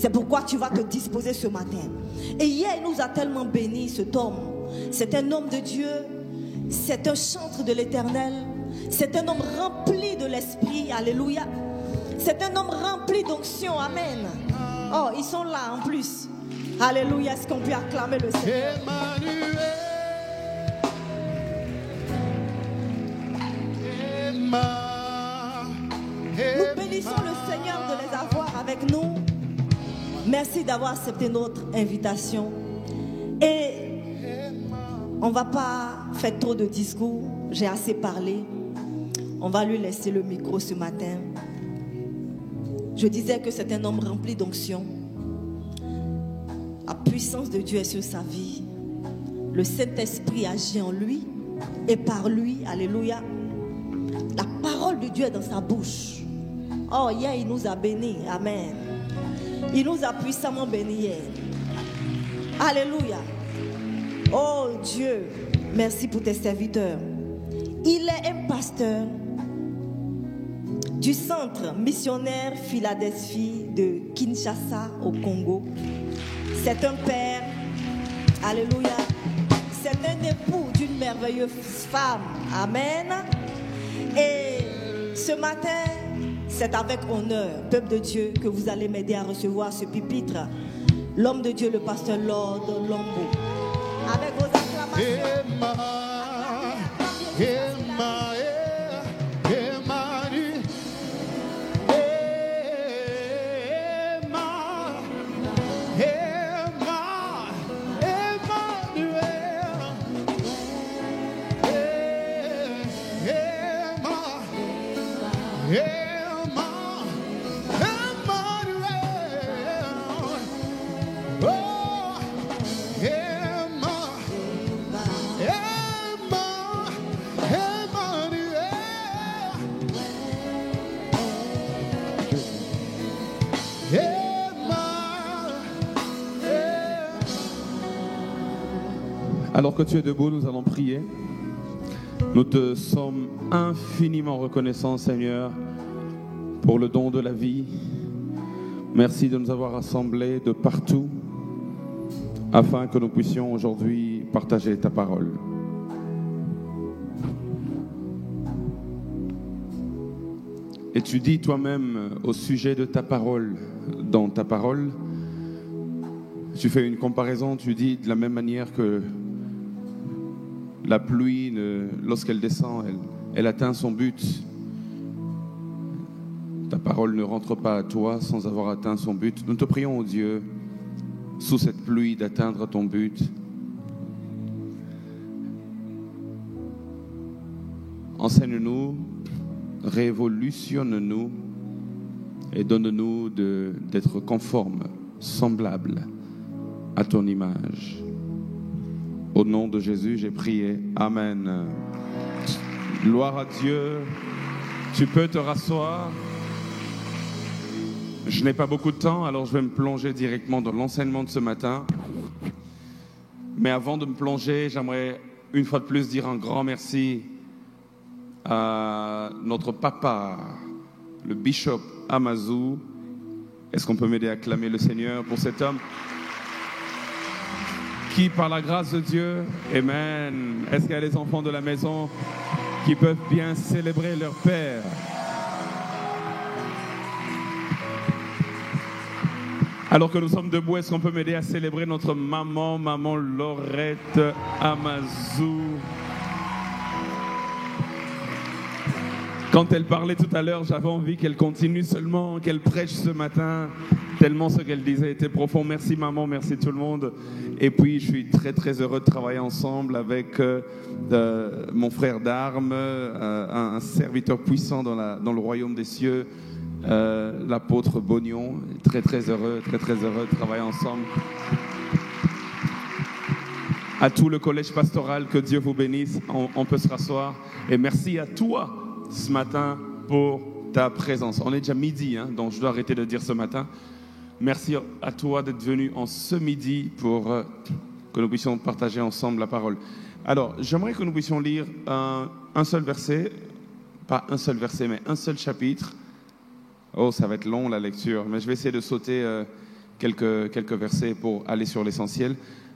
C'est pourquoi tu vas te disposer ce matin. Et hier, il nous a tellement béni, cet homme. C'est un homme de Dieu. C'est un chantre de l'Éternel. C'est un homme rempli de l'Esprit. Alléluia. C'est un homme rempli d'onction. Amen. Oh, ils sont là en plus. Alléluia. Est-ce qu'on peut acclamer le Seigneur? Nous bénissons le Seigneur de les avoir avec nous. Merci d'avoir accepté notre invitation. Et on ne va pas faire trop de discours. J'ai assez parlé. On va lui laisser le micro ce matin. Je disais que c'est un homme rempli d'onction. La puissance de Dieu est sur sa vie. Le Saint-Esprit agit en lui et par lui. Alléluia. La parole de Dieu est dans sa bouche. Oh, hier, il nous a bénis. Amen. Il nous a puissamment bénis hier. Alléluia. Oh Dieu, merci pour tes serviteurs. Il est un pasteur du centre missionnaire Philadelphie de Kinshasa au Congo. C'est un père. Alléluia. C'est un époux d'une merveilleuse femme. Amen. Et ce matin, c'est avec honneur, peuple de Dieu, que vous allez m'aider à recevoir ce pupitre. L'homme de Dieu, le pasteur Lord Lombo. Avec vos acclamations. Alors que tu es debout, nous allons prier. Nous te sommes infiniment reconnaissants, Seigneur, pour le don de la vie. Merci de nous avoir rassemblés de partout afin que nous puissions aujourd'hui partager ta parole. Et tu dis toi-même au sujet de ta parole, dans ta parole, tu fais une comparaison, tu dis de la même manière que la pluie, lorsqu'elle descend, elle atteint son but. Ta parole ne rentre pas à toi sans avoir atteint son but. Nous te prions, ô Dieu, sous cette pluie, d'atteindre ton but. Enseigne-nous, révolutionne-nous et donne-nous d'être conformes, semblables à ton image. Au nom de Jésus, j'ai prié. Amen. Gloire à Dieu. Tu peux te rasseoir. Je n'ai pas beaucoup de temps, alors je vais me plonger directement dans l'enseignement de ce matin. Mais avant de me plonger, j'aimerais une fois de plus dire un grand merci à notre papa, le bishop Amazou. Est-ce qu'on peut m'aider à acclamer le Seigneur pour cet homme qui, par la grâce de Dieu, amen. Est-ce qu'il y a des enfants de la maison qui peuvent bien célébrer leur Père? Alors que nous sommes debout, est-ce qu'on peut m'aider à célébrer notre maman Laurette Amazou? Quand elle parlait tout à l'heure, j'avais envie qu'elle continue seulement, qu'elle prêche ce matin, tellement ce qu'elle disait était profond. Merci maman, merci tout le monde. Et puis je suis très très heureux de travailler ensemble avec mon frère d'armes, un serviteur puissant dans le royaume des cieux, l'apôtre Bognon. Très très heureux de travailler ensemble. À tout le collège pastoral, que Dieu vous bénisse. On peut se rasseoir. Et merci à toi ce matin pour ta présence. On est déjà midi, donc je dois arrêter de dire ce matin. Merci à toi d'être venu en ce midi pour que nous puissions partager ensemble la parole. Alors, j'aimerais que nous puissions lire un seul verset, pas un seul verset, mais un seul chapitre. Oh, ça va être long la lecture, mais je vais essayer de sauter quelques versets pour aller sur l'essentiel.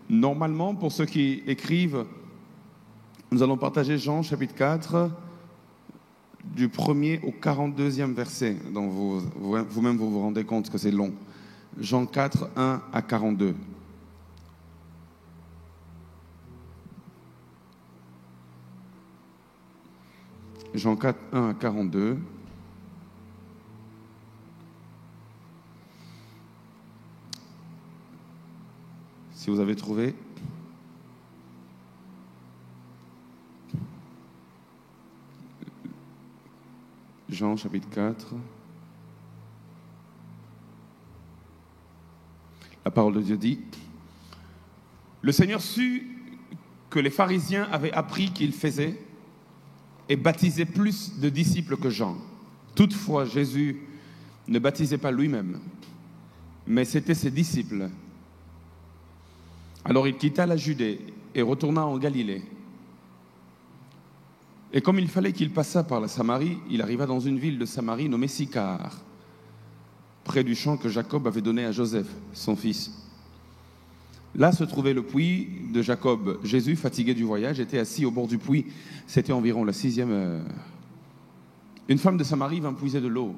Normalement, pour ceux qui écrivent, nous allons partager Jean chapitre 4, du 1er au 42e verset. Donc vous-même, vous vous rendez compte que c'est long. Jean 4, 1 à 42. Jean 4, 1 à 42. Si vous avez trouvé. Jean chapitre 4. La parole de Dieu dit: Le Seigneur sut que les pharisiens avaient appris qu'il faisait et baptisait plus de disciples que Jean. Toutefois, Jésus ne baptisait pas lui-même, mais c'étaient ses disciples. Alors il quitta la Judée et retourna en Galilée. Et comme il fallait qu'il passât par la Samarie, il arriva dans une ville de Samarie nommée Sychar, près du champ que Jacob avait donné à Joseph, son fils. Là se trouvait le puits de Jacob. Jésus, fatigué du voyage, était assis au bord du puits. C'était environ la 6e heure. Une femme de Samarie vint puiser de l'eau.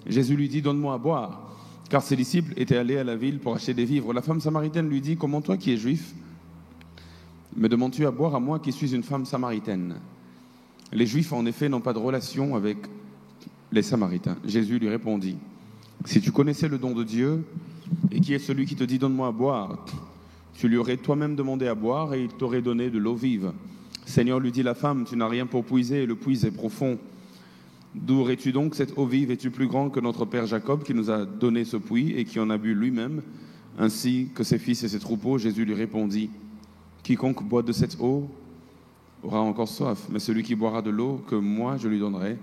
Jésus lui dit: Donne-moi à boire, car ses disciples étaient allés à la ville pour acheter des vivres. La femme samaritaine lui dit: Comment toi qui es juif, me demandes-tu à boire à moi qui suis une femme samaritaine? Les Juifs, en effet, n'ont pas de relation avec les Samaritains. Jésus lui répondit: Si tu connaissais le don de Dieu, et qui est celui qui te dit donne-moi à boire, tu lui aurais toi-même demandé à boire et il t'aurait donné de l'eau vive. Seigneur, lui dit la femme, tu n'as rien pour puiser et le puits est profond. D'où aurais-tu donc cette eau vive? Es-tu plus grand que notre père Jacob qui nous a donné ce puits et qui en a bu lui-même, ainsi que ses fils et ses troupeaux? Jésus lui répondit: Quiconque boit de cette eau aura encore soif, mais celui qui boira de l'eau que moi je lui donnerai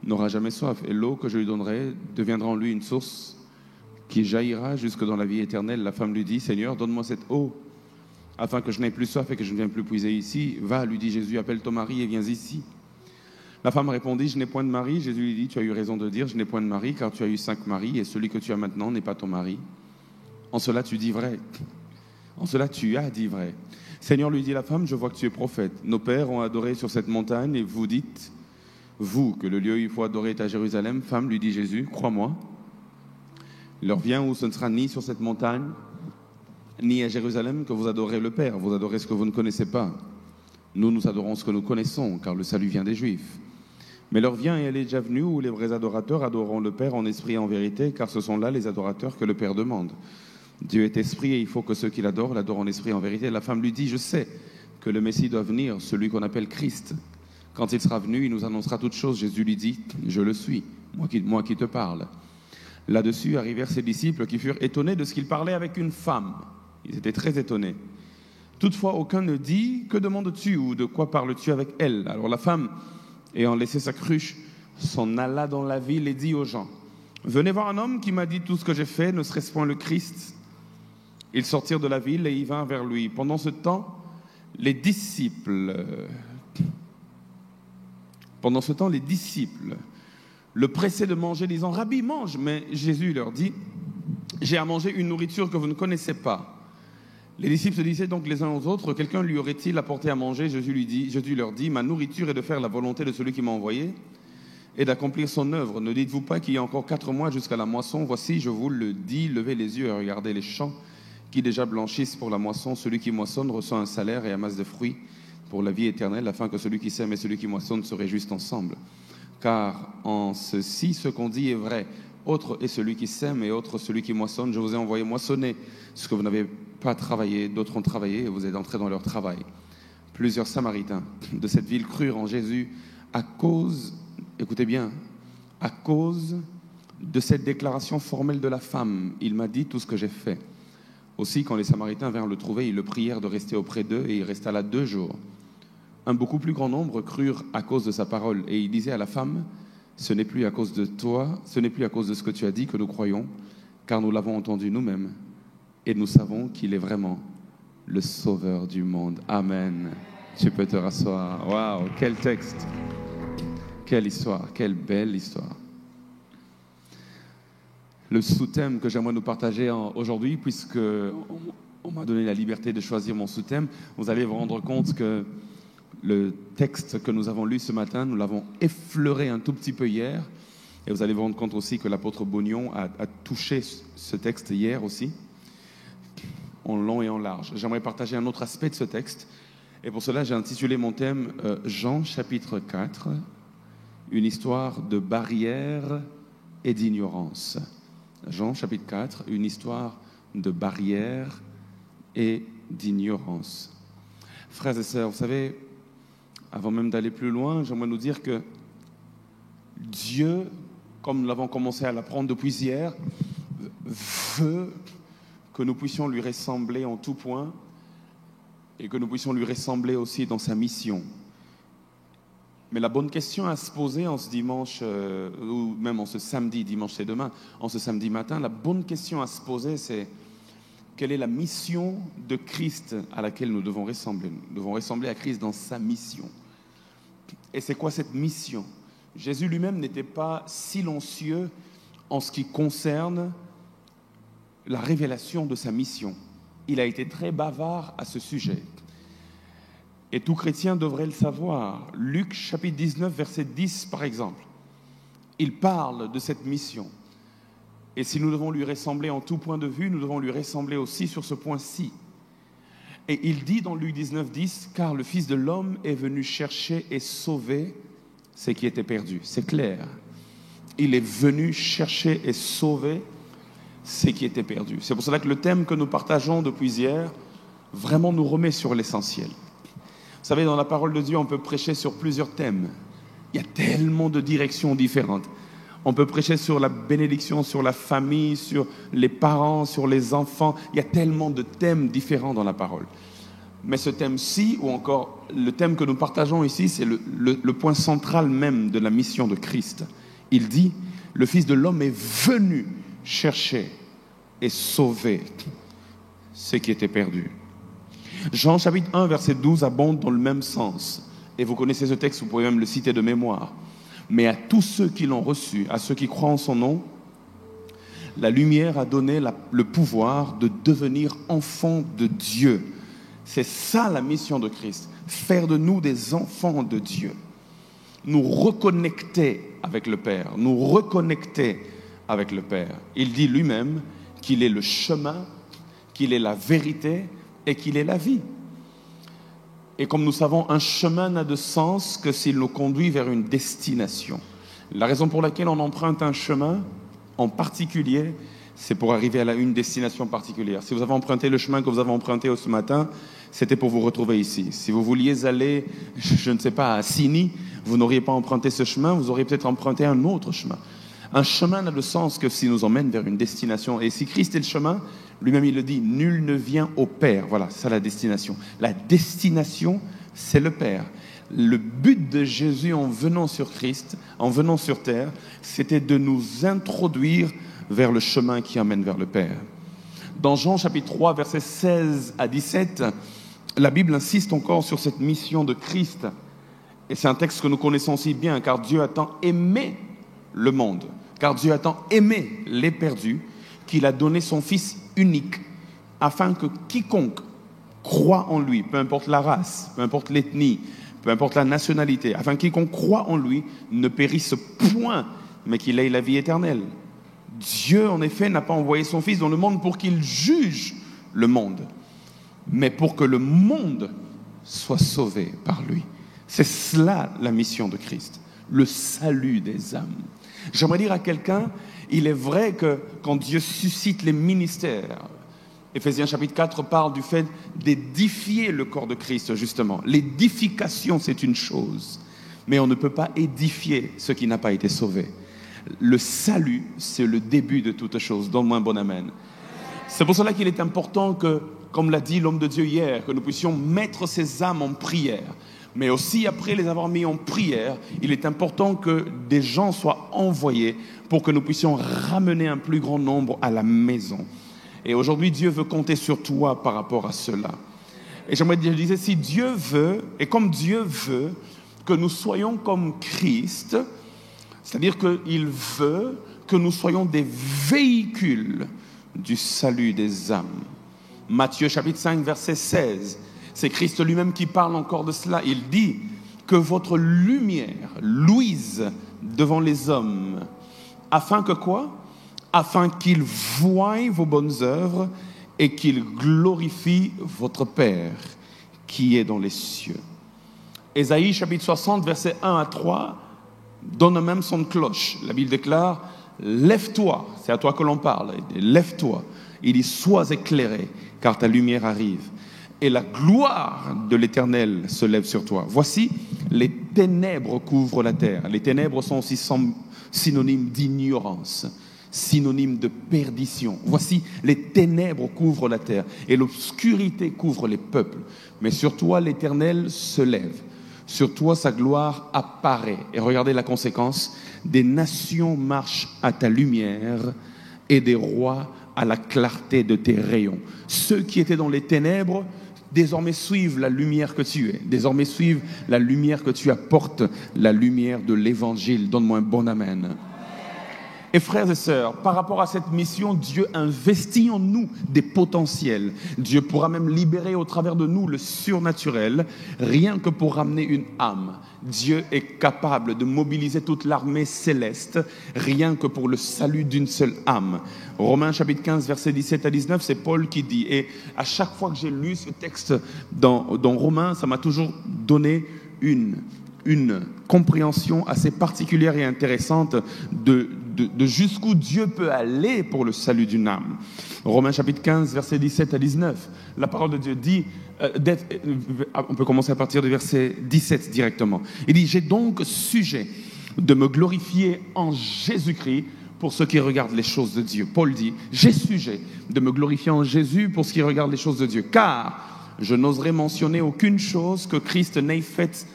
n'aura jamais soif, et l'eau que je lui donnerai deviendra en lui une source qui jaillira jusque dans la vie éternelle. La femme lui dit: Seigneur, donne-moi cette eau, afin que je n'aie plus soif et que je ne vienne plus puiser ici. Va, lui dit Jésus, appelle ton mari et viens ici. La femme répondit: Je n'ai point de mari. Jésus lui dit: Tu as eu raison de dire, je n'ai point de mari, car tu as eu 5 maris, et celui que tu as maintenant n'est pas ton mari. En cela tu dis vrai. En cela tu as dit vrai. Seigneur, lui dit la femme, je vois que tu es prophète. Nos pères ont adoré sur cette montagne, et vous dites, vous, que le lieu où il faut adorer est à Jérusalem. Femme, lui dit Jésus, crois-moi, l'heure vient où ce ne sera ni sur cette montagne, ni à Jérusalem que vous adorez le Père. Vous adorez ce que vous ne connaissez pas. Nous adorons ce que nous connaissons, car le salut vient des Juifs. Mais l'heure vient, et elle est déjà venue, où les vrais adorateurs adoreront le Père en esprit et en vérité, car ce sont là les adorateurs que le Père demande. Dieu est esprit, et il faut que ceux qui l'adorent en esprit et en vérité. La femme lui dit: Je sais que le Messie doit venir, celui qu'on appelle Christ. Quand il sera venu, il nous annoncera toutes choses. Jésus lui dit: Je le suis, moi qui te parle. Là-dessus arrivèrent ses disciples qui furent étonnés de ce qu'il parlait avec une femme. Ils étaient très étonnés. Toutefois, aucun ne dit: Que demandes-tu ou de quoi parles-tu avec elle? Alors la femme, ayant laissé sa cruche, s'en alla dans la ville et dit aux gens: Venez voir un homme qui m'a dit tout ce que j'ai fait, ne serait-ce point le Christ? Ils sortirent de la ville et y vinrent vers lui. Pendant ce temps, les disciples le pressaient de manger, disant: Rabbi, mange. Mais Jésus leur dit: J'ai à manger une nourriture que vous ne connaissez pas. Les disciples se disaient donc les uns aux autres: Quelqu'un lui aurait-il apporté à manger? Jésus leur dit: Ma nourriture est de faire la volonté de celui qui m'a envoyé et d'accomplir son œuvre. Ne dites-vous pas qu'il y a encore 4 mois jusqu'à la moisson? Voici, je vous le dis, levez les yeux et regardez les champs qui déjà blanchissent pour la moisson. Celui qui moissonne reçoit un salaire et amasse de fruits pour la vie éternelle, afin que celui qui sème et celui qui moissonne se réjouissent ensemble. Car en ceci, ce qu'on dit est vrai. Autre est celui qui sème et autre celui qui moissonne. Je vous ai envoyé moissonner ce que vous n'avez pas travaillé. D'autres ont travaillé et vous êtes entrés dans leur travail. Plusieurs Samaritains de cette ville crurent en Jésus à cause, écoutez bien, à cause de cette déclaration formelle de la femme. Il m'a dit tout ce que j'ai fait. Aussi, quand les Samaritains vinrent le trouver, ils le prièrent de rester auprès d'eux et il resta là 2 jours. Un beaucoup plus grand nombre crurent à cause de sa parole. Et il disait à la femme: Ce n'est plus à cause de toi, ce n'est plus à cause de ce que tu as dit que nous croyons, car nous l'avons entendu nous-mêmes et nous savons qu'il est vraiment le Sauveur du monde. Amen. Tu peux te rasseoir. Waouh, quel texte, quelle histoire, quelle belle histoire. le sous-thème que j'aimerais nous partager aujourd'hui, puisque on m'a donné la liberté de choisir mon sous-thème. Vous allez vous rendre compte que le texte que nous avons lu ce matin, nous l'avons effleuré un tout petit peu hier. Et vous allez vous rendre compte aussi que l'apôtre Bognon a touché ce texte hier aussi, en long et en large. J'aimerais partager un autre aspect de ce texte. Et pour cela, j'ai intitulé mon thème Jean chapitre 4, une histoire de barrières et d'ignorance. Jean chapitre 4, une histoire de barrières et d'ignorance. Frères et sœurs, vous savez, avant même d'aller plus loin, j'aimerais nous dire que Dieu, comme nous l'avons commencé à l'apprendre depuis hier, veut que nous puissions lui ressembler en tout point et que nous puissions lui ressembler aussi dans sa mission. Mais la bonne question à se poser en ce dimanche, ou même en ce samedi, dimanche c'est demain, en ce samedi matin, la bonne question à se poser c'est quelle est la mission de Christ à laquelle nous devons ressembler? Nous devons ressembler à Christ dans sa mission. Et c'est quoi cette mission? Jésus lui-même n'était pas silencieux en ce qui concerne la révélation de sa mission. Il a été très bavard à ce sujet. Et tout chrétien devrait le savoir. Luc chapitre 19, verset 10 par exemple. Il parle de cette mission. Et si nous devons lui ressembler en tout point de vue, nous devons lui ressembler aussi sur ce point-ci. Et il dit dans Luc 19, 10, « Car le Fils de l'homme est venu chercher et sauver ce qui était perdu. » C'est clair. Il est venu chercher et sauver ce qui était perdu. C'est pour cela que le thème que nous partageons depuis hier vraiment nous remet sur l'essentiel. Vous savez, dans la parole de Dieu, on peut prêcher sur plusieurs thèmes. Il y a tellement de directions différentes. On peut prêcher sur la bénédiction, sur la famille, sur les parents, sur les enfants. Il y a tellement de thèmes différents dans la parole. Mais ce thème-ci, ou encore le thème que nous partageons ici, c'est le point central même de la mission de Christ. Il dit, le Fils de l'homme est venu chercher et sauver ce qui était perdu. Jean chapitre 1, verset 12 abonde dans le même sens. Et vous connaissez ce texte, vous pouvez même le citer de mémoire. Mais à tous ceux qui l'ont reçu, à ceux qui croient en son nom, la lumière a donné le pouvoir de devenir enfants de Dieu. C'est ça la mission de Christ, faire de nous des enfants de Dieu. Nous reconnecter avec le Père, nous reconnecter avec le Père. Il dit lui-même qu'il est le chemin, qu'il est la vérité et qu'il est la vie. Et comme nous savons, un chemin n'a de sens que s'il nous conduit vers une destination. La raison pour laquelle on emprunte un chemin, en particulier, c'est pour arriver à une destination particulière. Si vous avez emprunté le chemin que vous avez emprunté ce matin, c'était pour vous retrouver ici. Si vous vouliez aller, je ne sais pas, à Sini, vous n'auriez pas emprunté ce chemin, vous auriez peut-être emprunté un autre chemin. Un chemin n'a de sens que s'il nous emmène vers une destination. Et si Christ est le chemin, lui-même il le dit, nul ne vient au Père. Voilà, c'est ça la destination. La destination, c'est le Père. Le but de Jésus en venant sur Christ, en venant sur terre, c'était de nous introduire vers le chemin qui amène vers le Père. Dans Jean chapitre 3, versets 16 à 17, la Bible insiste encore sur cette mission de Christ. Et c'est un texte que nous connaissons si bien, car Dieu a tant aimé le monde, car Dieu a tant aimé les perdus, qu'il a donné son Fils unique, afin que quiconque croit en lui, peu importe la race, peu importe l'ethnie, peu importe la nationalité, afin que quiconque croit en lui ne périsse point, mais qu'il ait la vie éternelle. Dieu, en effet, n'a pas envoyé son Fils dans le monde pour qu'il juge le monde, mais pour que le monde soit sauvé par lui. C'est cela la mission de Christ, le salut des âmes. J'aimerais dire à quelqu'un, il est vrai que quand Dieu suscite les ministères, Éphésiens chapitre 4 parle du fait d'édifier le corps de Christ, justement. L'édification, c'est une chose, mais on ne peut pas édifier ce qui n'a pas été sauvé. Le salut, c'est le début de toute chose. Donne-moi un bon amen. C'est pour cela qu'il est important que, comme l'a dit l'homme de Dieu hier, que nous puissions mettre ces âmes en prière. Mais aussi, après les avoir mis en prière, il est important que des gens soient envoyés pour que nous puissions ramener un plus grand nombre à la maison. Et aujourd'hui, Dieu veut compter sur toi par rapport à cela. Et j'aimerais dire, je disais, si Dieu veut, et comme Dieu veut que nous soyons comme Christ, c'est-à-dire qu'il veut que nous soyons des véhicules du salut des âmes. Matthieu chapitre 5, verset 16, c'est Christ lui-même qui parle encore de cela. Il dit que votre lumière luise devant les hommes, afin que quoi? Afin qu'ils voient vos bonnes œuvres et qu'ils glorifient votre Père qui est dans les cieux. Ésaïe chapitre 60, versets 1 à 3, donne même son cloche. La Bible déclare, lève-toi, c'est à toi que l'on parle, lève-toi. Il dit, sois éclairé, car ta lumière arrive. Et la gloire de l'Éternel se lève sur toi. Voici, les ténèbres couvrent la terre. Les ténèbres sont aussi synonymes d'ignorance, synonymes de perdition. Voici, les ténèbres couvrent la terre et l'obscurité couvre les peuples. Mais sur toi, l'Éternel se lève. Sur toi, sa gloire apparaît. Et regardez la conséquence. Des nations marchent à ta lumière et des rois à la clarté de tes rayons. Ceux qui étaient dans les ténèbres, désormais suivent la lumière que tu es. Désormais suivent la lumière que tu apportes, la lumière de l'Évangile. Donne-moi un bon amen. Et frères et sœurs, par rapport à cette mission, Dieu investit en nous des potentiels. Dieu pourra même libérer au travers de nous le surnaturel, rien que pour ramener une âme. Dieu est capable de mobiliser toute l'armée céleste, rien que pour le salut d'une seule âme. Romains chapitre 15, versets 17 à 19, c'est Paul qui dit. Et à chaque fois que j'ai lu ce texte dans Romains, ça m'a toujours donné une compréhension assez particulière et intéressante de jusqu'où Dieu peut aller pour le salut d'une âme. Romains chapitre 15, versets 17 à 19. La parole de Dieu dit, on peut commencer à partir du verset 17 directement. Il dit, j'ai donc sujet de me glorifier en Jésus-Christ pour ceux qui regardent les choses de Dieu. Paul dit, j'ai sujet de me glorifier en Jésus pour ceux qui regardent les choses de Dieu, car je n'oserais mentionner aucune chose que Christ n'ait faite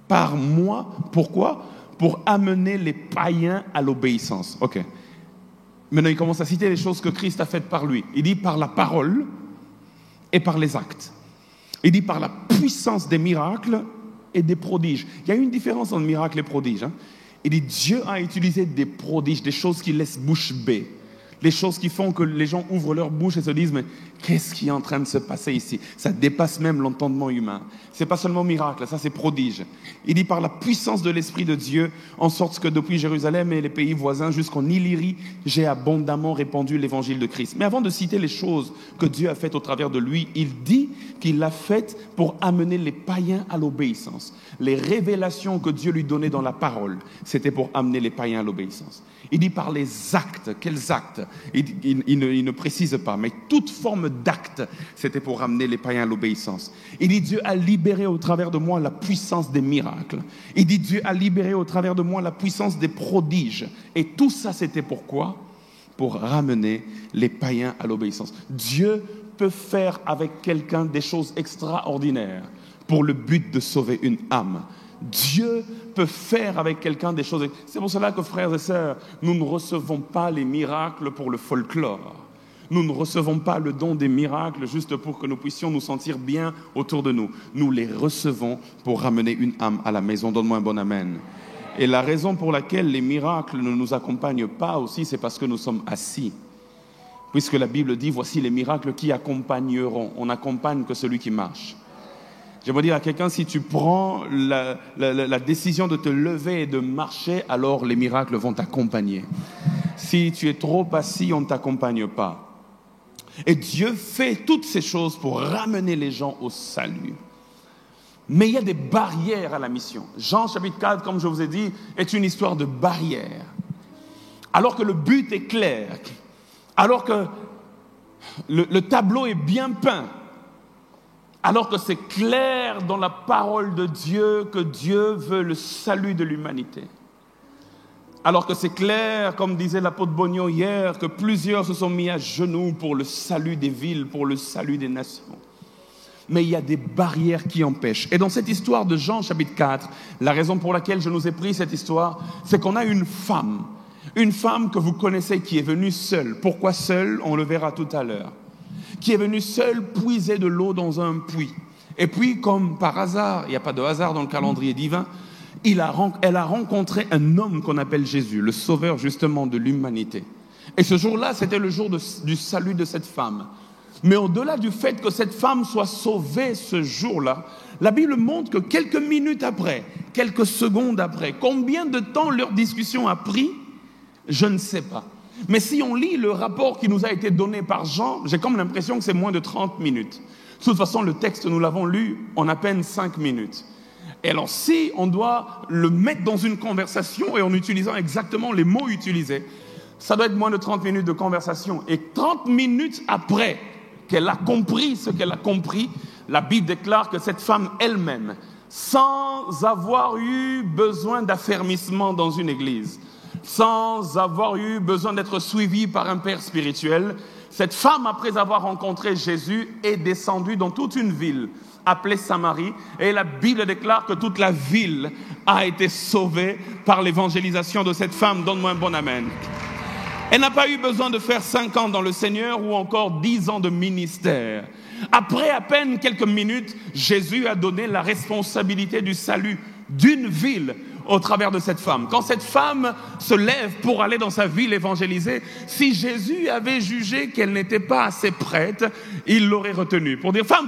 par moi. Pourquoi? Pour amener les païens à l'obéissance. Ok. Maintenant, il commence à citer les choses que Christ a faites par lui. Il dit par la parole et par les actes. Il dit par la puissance des miracles et des prodiges. Il y a une différence entre miracle et prodige. Il dit Dieu a utilisé des prodiges, des choses qui laissent bouche bée. Les choses qui font que les gens ouvrent leur bouche et se disent, mais qu'est-ce qui est en train de se passer ici? Ça dépasse même l'entendement humain. C'est pas seulement miracle, ça c'est prodige. Il dit par la puissance de l'Esprit de Dieu, en sorte que depuis Jérusalem et les pays voisins jusqu'en Illyrie, j'ai abondamment répandu l'évangile de Christ. Mais avant de citer les choses que Dieu a faites au travers de lui, il dit qu'il l'a faites pour amener les païens à l'obéissance. Les révélations que Dieu lui donnait dans la parole, c'était pour amener les païens à l'obéissance. Il dit par les actes. Quels actes? Il ne précise pas, mais toute forme d'acte, c'était pour ramener les païens à l'obéissance. Il dit Dieu a libéré au travers de moi la puissance des miracles. Il dit Dieu a libéré au travers de moi la puissance des prodiges. Et tout ça, c'était pourquoi? Pour ramener les païens à l'obéissance. Dieu peut faire avec quelqu'un des choses extraordinaires pour le but de sauver une âme. Dieu peut faire avec quelqu'un des choses. C'est pour cela que, frères et sœurs, nous ne recevons pas les miracles pour le folklore. Nous ne recevons pas le don des miracles juste pour que nous puissions nous sentir bien autour de nous. Nous les recevons pour ramener une âme à la maison. Donne-moi un bon amen. Et la raison pour laquelle les miracles ne nous accompagnent pas aussi, c'est parce que nous sommes assis. Puisque la Bible dit, voici les miracles qui accompagneront. On n'accompagne que celui qui marche. J'aimerais dire à quelqu'un, si tu prends la décision de te lever et de marcher, alors les miracles vont t'accompagner. Si tu es trop assis, on ne t'accompagne pas. Et Dieu fait toutes ces choses pour ramener les gens au salut. Mais il y a des barrières à la mission. Jean chapitre 4, comme je vous ai dit, est une histoire de barrières. Alors que le but est clair, alors que le tableau est bien peint, alors que c'est clair dans la parole de Dieu que Dieu veut le salut de l'humanité. Alors que c'est clair, comme disait l'apôtre Bognon hier, que plusieurs se sont mis à genoux pour le salut des villes, pour le salut des nations. Mais il y a des barrières qui empêchent. Et dans cette histoire de Jean chapitre 4, la raison pour laquelle je nous ai pris cette histoire, c'est qu'on a une femme que vous connaissez qui est venue seule. Pourquoi seule? On le verra tout à l'heure. Qui est venue seule puiser de l'eau dans un puits. Et puis, comme par hasard, il n'y a pas de hasard dans le calendrier divin, elle a rencontré un homme qu'on appelle Jésus, le sauveur justement de l'humanité. Et ce jour-là, c'était le jour du salut de cette femme. Mais au-delà du fait que cette femme soit sauvée ce jour-là, la Bible montre que quelques minutes après, quelques secondes après, combien de temps leur discussion a pris, je ne sais pas. Mais si on lit le rapport qui nous a été donné par Jean, j'ai comme l'impression que c'est moins de 30 minutes. De toute façon, le texte, nous l'avons lu en à peine 5 minutes. Et alors, si on doit le mettre dans une conversation et en utilisant exactement les mots utilisés, ça doit être moins de 30 minutes de conversation. Et 30 minutes après qu'elle a compris ce qu'elle a compris, la Bible déclare que cette femme elle-même, sans avoir eu besoin d'affermissement dans une église, sans avoir eu besoin d'être suivie par un père spirituel, cette femme, après avoir rencontré Jésus, est descendue dans toute une ville appelée Samarie, et la Bible déclare que toute la ville a été sauvée par l'évangélisation de cette femme. Donne-moi un bon amen. Elle n'a pas eu besoin de faire 5 ans dans le Seigneur ou encore 10 ans de ministère. Après à peine quelques minutes, Jésus a donné la responsabilité du salut d'une ville au travers de cette femme. Quand cette femme se lève pour aller dans sa ville évangéliser, si Jésus avait jugé qu'elle n'était pas assez prête, il l'aurait retenue pour dire « Femme,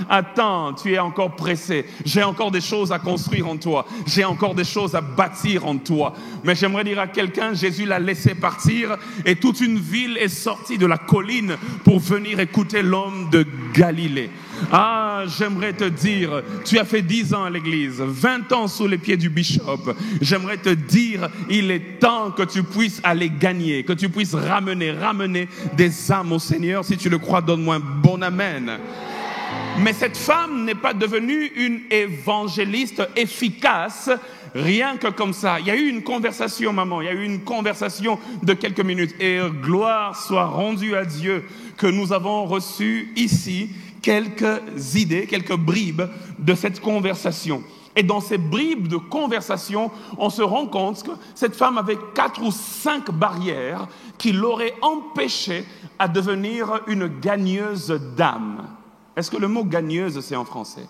attends, tu es encore pressée. J'ai encore des choses à construire en toi. J'ai encore des choses à bâtir en toi. » Mais j'aimerais dire à quelqu'un, Jésus l'a laissé partir et toute une ville est sortie de la colline pour venir écouter l'homme de Galilée. Ah, j'aimerais te dire, tu as fait 10 ans à l'église, 20 ans sous les pieds du bishop. J'aimerais te dire, il est temps que tu puisses aller gagner, que tu puisses ramener des âmes au Seigneur. Si tu le crois, donne-moi un bon amen. Mais cette femme n'est pas devenue une évangéliste efficace, rien que comme ça. Il y a eu une conversation, maman, il y a eu une conversation de quelques minutes. Et gloire soit rendue à Dieu que nous avons reçu ici quelques idées, quelques bribes de cette conversation. Et dans ces bribes de conversation, on se rend compte que cette femme avait 4 ou 5 barrières qui l'auraient empêchée à devenir une gagneuse d'âme. Est-ce que le mot gagneuse, c'est en français?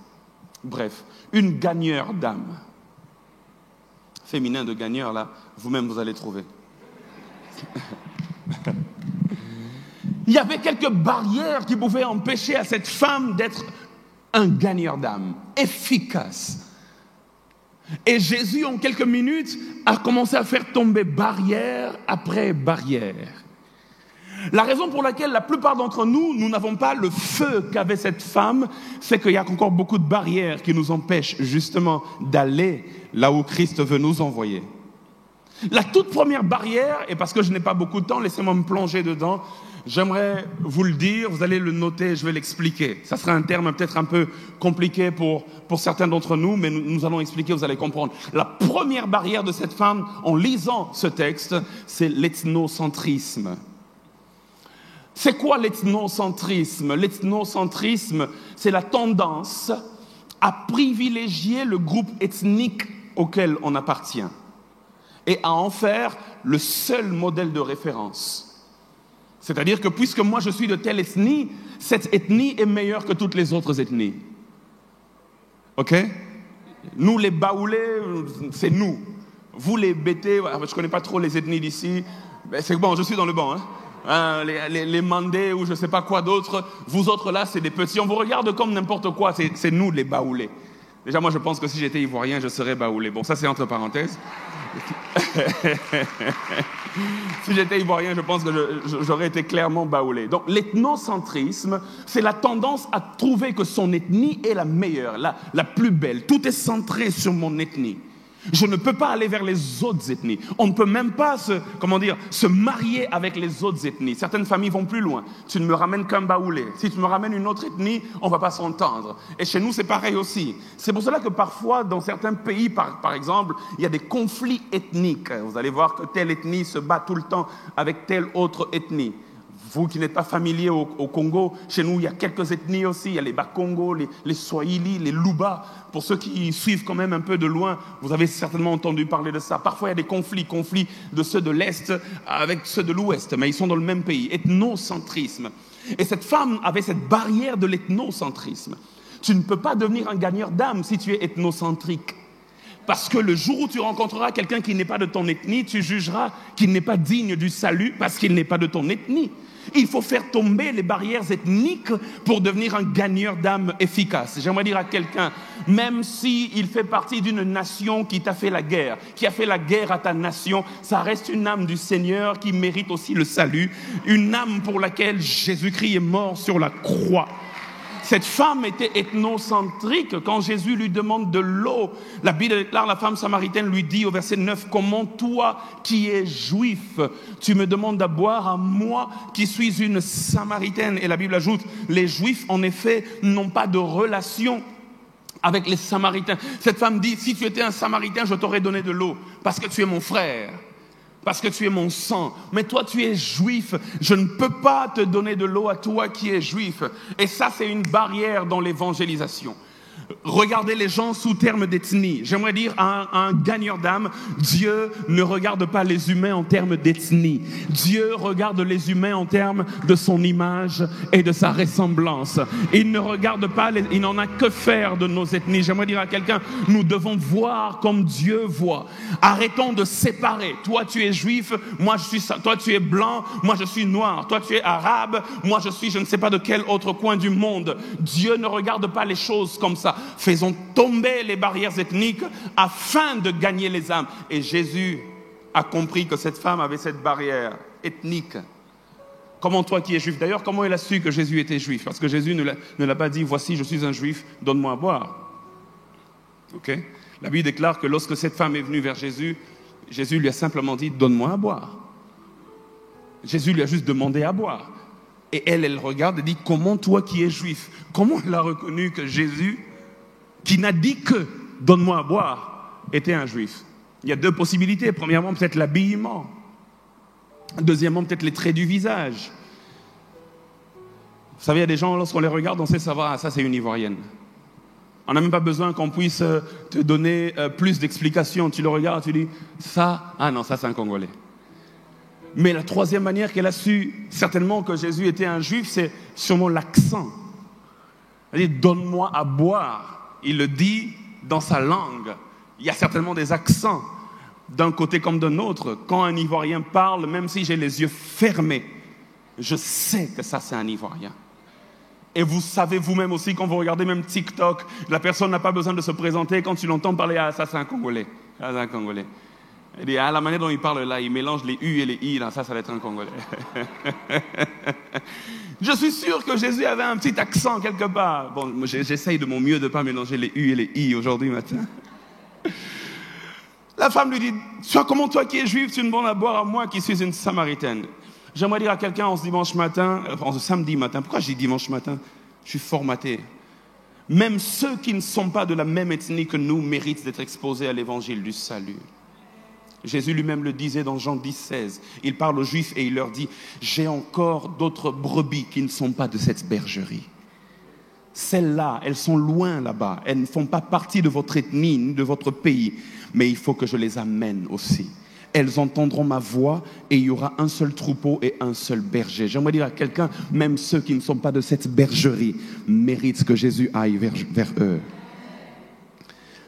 Bref, une gagneur d'âme. Féminin de gagneur, là, vous-même vous allez trouver. Il y avait quelques barrières qui pouvaient empêcher à cette femme d'être un gagneur d'âme, efficace. Et Jésus, en quelques minutes, a commencé à faire tomber barrière après barrière. La raison pour laquelle la plupart d'entre nous, nous n'avons pas le feu qu'avait cette femme, c'est qu'il y a encore beaucoup de barrières qui nous empêchent justement d'aller là où Christ veut nous envoyer. La toute première barrière, et parce que je n'ai pas beaucoup de temps, laissez-moi me plonger dedans, j'aimerais vous le dire, vous allez le noter, je vais l'expliquer. Ça sera un terme peut-être un peu compliqué pour certains d'entre nous, mais nous allons expliquer, vous allez comprendre. La première barrière de cette femme, en lisant ce texte, c'est l'ethnocentrisme. C'est quoi l'ethnocentrisme? L'ethnocentrisme, c'est la tendance à privilégier le groupe ethnique auquel on appartient et à en faire le seul modèle de référence. C'est-à-dire que puisque moi je suis de telle ethnie, cette ethnie est meilleure que toutes les autres ethnies. Ok? Nous les Baoulés, c'est nous. Vous les Bétés, je ne connais pas trop les ethnies d'ici, mais c'est bon, je suis dans le banc. Les Mandés ou je ne sais pas quoi d'autre, vous autres là, c'est des petits. On vous regarde comme n'importe quoi, c'est nous les Baoulés. Déjà, moi je pense que si j'étais ivoirien, je serais Baoulé. Bon, ça c'est entre parenthèses. Si j'étais ivoirien, je pense que j'aurais été clairement baoulé. Donc l'ethnocentrisme, c'est la tendance à trouver que son ethnie est la meilleure, la plus belle. Tout est centré sur mon ethnie. Je ne peux pas aller vers les autres ethnies. On ne peut même pas se marier avec les autres ethnies. Certaines familles vont plus loin. Tu ne me ramènes qu'un baoulé. Si tu me ramènes une autre ethnie, on ne va pas s'entendre. Et chez nous, c'est pareil aussi. C'est pour cela que parfois, dans certains pays, par exemple, il y a des conflits ethniques. Vous allez voir que telle ethnie se bat tout le temps avec telle autre ethnie. Vous qui n'êtes pas familier au Congo, chez nous, il y a quelques ethnies aussi. Il y a les Bakongo, les Swahili, les Luba. Pour ceux qui suivent quand même un peu de loin, vous avez certainement entendu parler de ça. Parfois, il y a des conflits de ceux de l'Est avec ceux de l'Ouest, mais ils sont dans le même pays. Ethnocentrisme. Et cette femme avait cette barrière de l'ethnocentrisme. Tu ne peux pas devenir un gagneur d'âme si tu es ethnocentrique. Parce que le jour où tu rencontreras quelqu'un qui n'est pas de ton ethnie, tu jugeras qu'il n'est pas digne du salut parce qu'il n'est pas de ton ethnie. Il faut faire tomber les barrières ethniques pour devenir un gagneur d'âme efficace. J'aimerais dire à quelqu'un, même s'il fait partie d'une nation qui t'a fait la guerre, qui a fait la guerre à ta nation, ça reste une âme du Seigneur qui mérite aussi le salut, une âme pour laquelle Jésus-Christ est mort sur la croix. Cette femme était ethnocentrique. Quand Jésus lui demande de l'eau, la Bible déclare, la femme samaritaine lui dit au verset 9, « Comment toi qui es juif, tu me demandes à boire à moi qui suis une samaritaine ?» Et la Bible ajoute, les juifs en effet n'ont pas de relation avec les samaritains. Cette femme dit, si tu étais un samaritain, je t'aurais donné de l'eau parce que tu es mon frère. Parce que tu es mon sang. Mais toi, tu es juif. Je ne peux pas te donner de l'eau à toi qui es juif. Et ça, c'est une barrière dans l'évangélisation. Regardez les gens sous terme d'ethnie. J'aimerais dire à un gagneur d'âme, Dieu ne regarde pas les humains en termes d'ethnie. Dieu regarde les humains en termes de son image et de sa ressemblance. Il ne regarde pas, il n'en a que faire de nos ethnies. J'aimerais dire à quelqu'un, nous devons voir comme Dieu voit. Arrêtons de séparer. Toi, tu es juif, moi je suis ça. Toi, tu es blanc, moi je suis noir. Toi, tu es arabe, moi je suis je ne sais pas de quel autre coin du monde. Dieu ne regarde pas les choses comme ça. Faisons tomber les barrières ethniques afin de gagner les âmes. Et Jésus a compris que cette femme avait cette barrière ethnique. Comment toi qui es juif? D'ailleurs, comment elle a su que Jésus était juif? Parce que Jésus ne l'a pas dit, voici, je suis un juif, donne-moi à boire. Okay? La Bible déclare que lorsque cette femme est venue vers Jésus, Jésus lui a simplement dit, donne-moi à boire. Jésus lui a juste demandé à boire. Et elle regarde et dit, comment toi qui es juif? Comment elle a reconnu que Jésus, qui n'a dit que « donne-moi à boire », était un juif? Il y a deux possibilités. Premièrement, peut-être l'habillement. Deuxièmement, peut-être les traits du visage. Vous savez, il y a des gens, lorsqu'on les regarde, on sait savoir, ah, ça c'est une Ivoirienne. On n'a même pas besoin qu'on puisse te donner plus d'explications. Tu le regardes, tu dis, ça, ah non, ça c'est un Congolais. Mais la troisième manière qu'elle a su certainement que Jésus était un juif, c'est sûrement l'accent. Elle dit, donne-moi à boire. Il le dit dans sa langue. Il y a certainement des accents d'un côté comme d'un autre. Quand un Ivoirien parle, même si j'ai les yeux fermés, je sais que ça c'est un Ivoirien. Et vous savez vous-même aussi, quand vous regardez même TikTok, la personne n'a pas besoin de se présenter. Quand tu l'entends parler, ah ça c'est un Congolais. Ah, c'est un Congolais. Il dit, ah, la manière dont il parle là, il mélange les U et les I, là, ça va être un Congolais. Je suis sûr que Jésus avait un petit accent quelque part. Bon, j'essaye de mon mieux de ne pas mélanger les U et les I aujourd'hui matin. La femme lui dit, comment toi qui es juif, tu me donnes à boire à moi qui suis une samaritaine? J'aimerais dire à quelqu'un en ce dimanche matin, en ce samedi matin, pourquoi je dis dimanche matin? Je suis formaté. Même ceux qui ne sont pas de la même ethnie que nous méritent d'être exposés à l'évangile du salut. Jésus lui-même le disait dans Jean 10, 16. Il parle aux Juifs et il leur dit, j'ai encore d'autres brebis qui ne sont pas de cette bergerie. Celles-là, elles sont loin là-bas. Elles ne font pas partie de votre ethnie, ni de votre pays. Mais il faut que je les amène aussi. Elles entendront ma voix et il y aura un seul troupeau et un seul berger. J'aimerais dire à quelqu'un, même ceux qui ne sont pas de cette bergerie méritent que Jésus aille vers eux.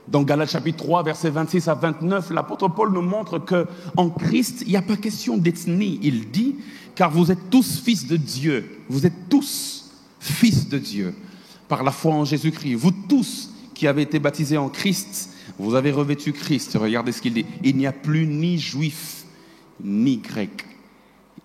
Dans Galates chapitre 3, versets 26 à 29, l'apôtre Paul nous montre qu'en Christ, il n'y a pas question d'ethnie. Il dit, car vous êtes tous fils de Dieu. Vous êtes tous fils de Dieu par la foi en Jésus-Christ. Vous tous qui avez été baptisés en Christ, vous avez revêtu Christ. Regardez ce qu'il dit. Il n'y a plus ni juif, ni grec.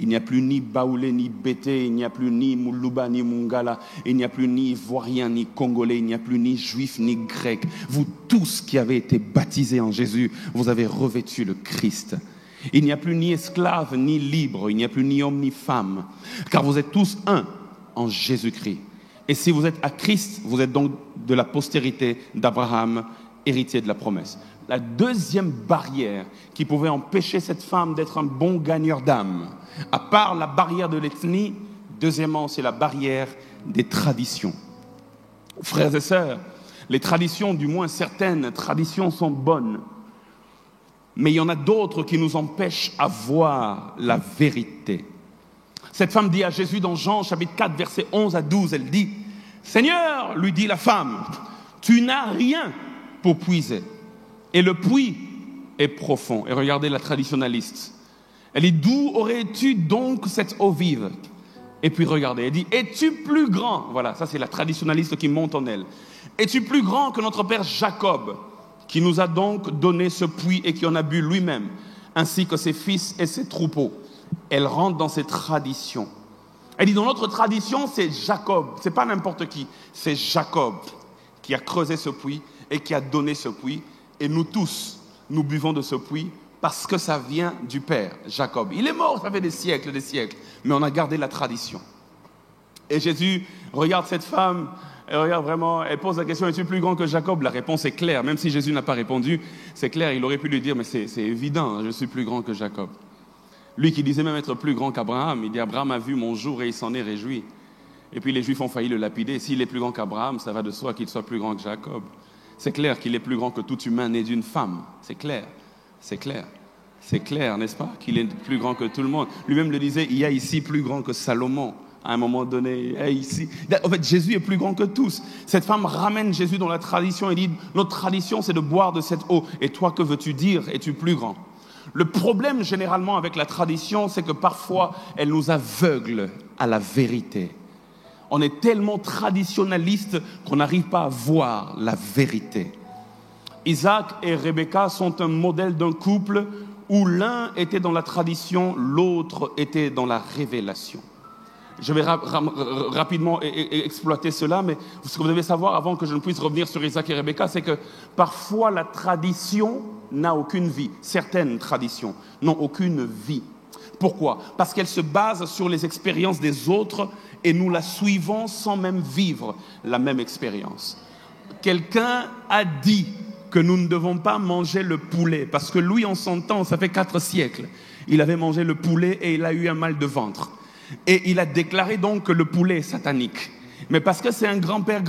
Il n'y a plus ni Baoulé, ni Bété, il n'y a plus ni Moulouba, ni Mungala, il n'y a plus ni Ivoirien, ni Congolais, il n'y a plus ni Juif, ni Grec. Vous tous qui avez été baptisés en Jésus, vous avez revêtu le Christ. Il n'y a plus ni esclave, ni libre, il n'y a plus ni homme, ni femme, car vous êtes tous un en Jésus-Christ. Et si vous êtes à Christ, vous êtes donc de la postérité d'Abraham, héritier de la promesse. La deuxième barrière qui pouvait empêcher cette femme d'être un bon gagneur d'âme, à part la barrière de l'ethnie, deuxièmement, c'est la barrière des traditions. Frères et sœurs, les traditions, du moins certaines traditions, sont bonnes. Mais il y en a d'autres qui nous empêchent à voir la vérité. Cette femme dit à Jésus dans Jean chapitre 4, versets 11 à 12, elle dit, « Seigneur, lui dit la femme, tu n'as rien pour puiser. et le puits est profond. Et regardez la traditionnaliste. Elle dit, d'où aurais-tu donc cette eau vive? Et puis regardez, elle dit, es-tu plus grand? Voilà, ça c'est la traditionnaliste qui monte en elle. Es-tu plus grand que notre père Jacob, qui nous a donc donné ce puits et qui en a bu lui-même, ainsi que ses fils et ses troupeaux? Elle rentre dans ses traditions. Elle dit, dans notre tradition, c'est Jacob, c'est pas n'importe qui, c'est Jacob qui a creusé ce puits et qui a donné ce puits. Et nous tous, nous buvons de ce puits parce que ça vient du père, Jacob. Il est mort, ça fait des siècles, mais on a gardé la tradition. Et Jésus regarde cette femme, et regarde vraiment, elle pose la question, es-tu plus grand que Jacob? La réponse est claire, même si Jésus n'a pas répondu, c'est clair, il aurait pu lui dire, mais c'est évident, je suis plus grand que Jacob. Lui qui disait même être plus grand qu'Abraham, il dit, Abraham a vu mon jour et il s'en est réjoui. Et puis les Juifs ont failli le lapider. S'il est plus grand qu'Abraham, ça va de soi qu'il soit plus grand que Jacob. C'est clair qu'il est plus grand que tout humain né d'une femme. C'est clair, n'est-ce pas? Qu'il est plus grand que tout le monde. Lui-même le disait, il y a ici plus grand que Salomon. À un moment donné, ici. En fait, Jésus est plus grand que tous. Cette femme ramène Jésus dans la tradition et dit, notre tradition, c'est de boire de cette eau. Et toi, que veux-tu dire? Es-tu plus grand? Le problème généralement avec la tradition, c'est que parfois, elle nous aveugle à la vérité. On est tellement traditionnaliste qu'on n'arrive pas à voir la vérité. Isaac et Rebecca sont un modèle d'un couple où l'un était dans la tradition, l'autre était dans la révélation. Je vais rapidement exploiter cela, mais ce que vous devez savoir avant que je ne puisse revenir sur Isaac et Rebecca, c'est que parfois la tradition n'a aucune vie. Certaines traditions n'ont aucune vie. Pourquoi? Parce qu'elles se basent sur les expériences des autres et nous la suivons sans même vivre la même expérience. Quelqu'un a dit que nous ne devons pas manger le poulet parce que lui, en son temps, ça fait 4 siècles, il avait mangé le poulet et il a eu un mal de ventre. Et il a déclaré donc que le poulet est satanique. Mais parce que c'est un grand-père,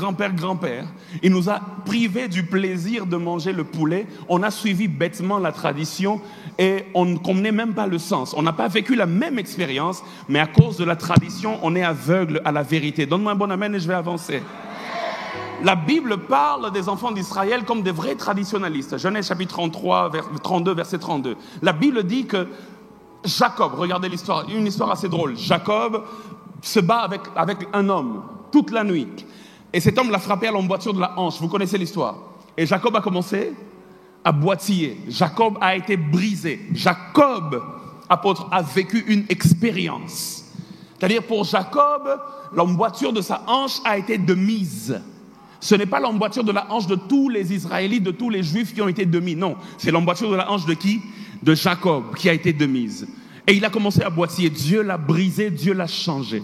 il nous a privés du plaisir de manger le poulet. On a suivi bêtement la tradition et on ne connaît même pas le sens. On n'a pas vécu la même expérience, mais à cause de la tradition, on est aveugle à la vérité. Donne-moi un bon amen et je vais avancer. La Bible parle des enfants d'Israël comme des vrais traditionnalistes. Genèse chapitre 32, verset 32. La Bible dit que Jacob, regardez l'histoire, une histoire assez drôle. Jacob se bat avec un homme toute la nuit. Et cet homme l'a frappé à l'emboîture de la hanche. Vous connaissez l'histoire. Et Jacob a commencé à boitiller. Jacob a été brisé. Jacob, apôtre, a vécu une expérience. C'est-à-dire pour Jacob, l'emboîture de sa hanche a été de mise. Ce n'est pas l'emboîture de la hanche de tous les Israélites, de tous les Juifs qui ont été de mise. Non, c'est l'emboîture de la hanche de qui? De Jacob, qui a été de mise. Et il a commencé à boitiller. Dieu l'a brisé, Dieu l'a changé.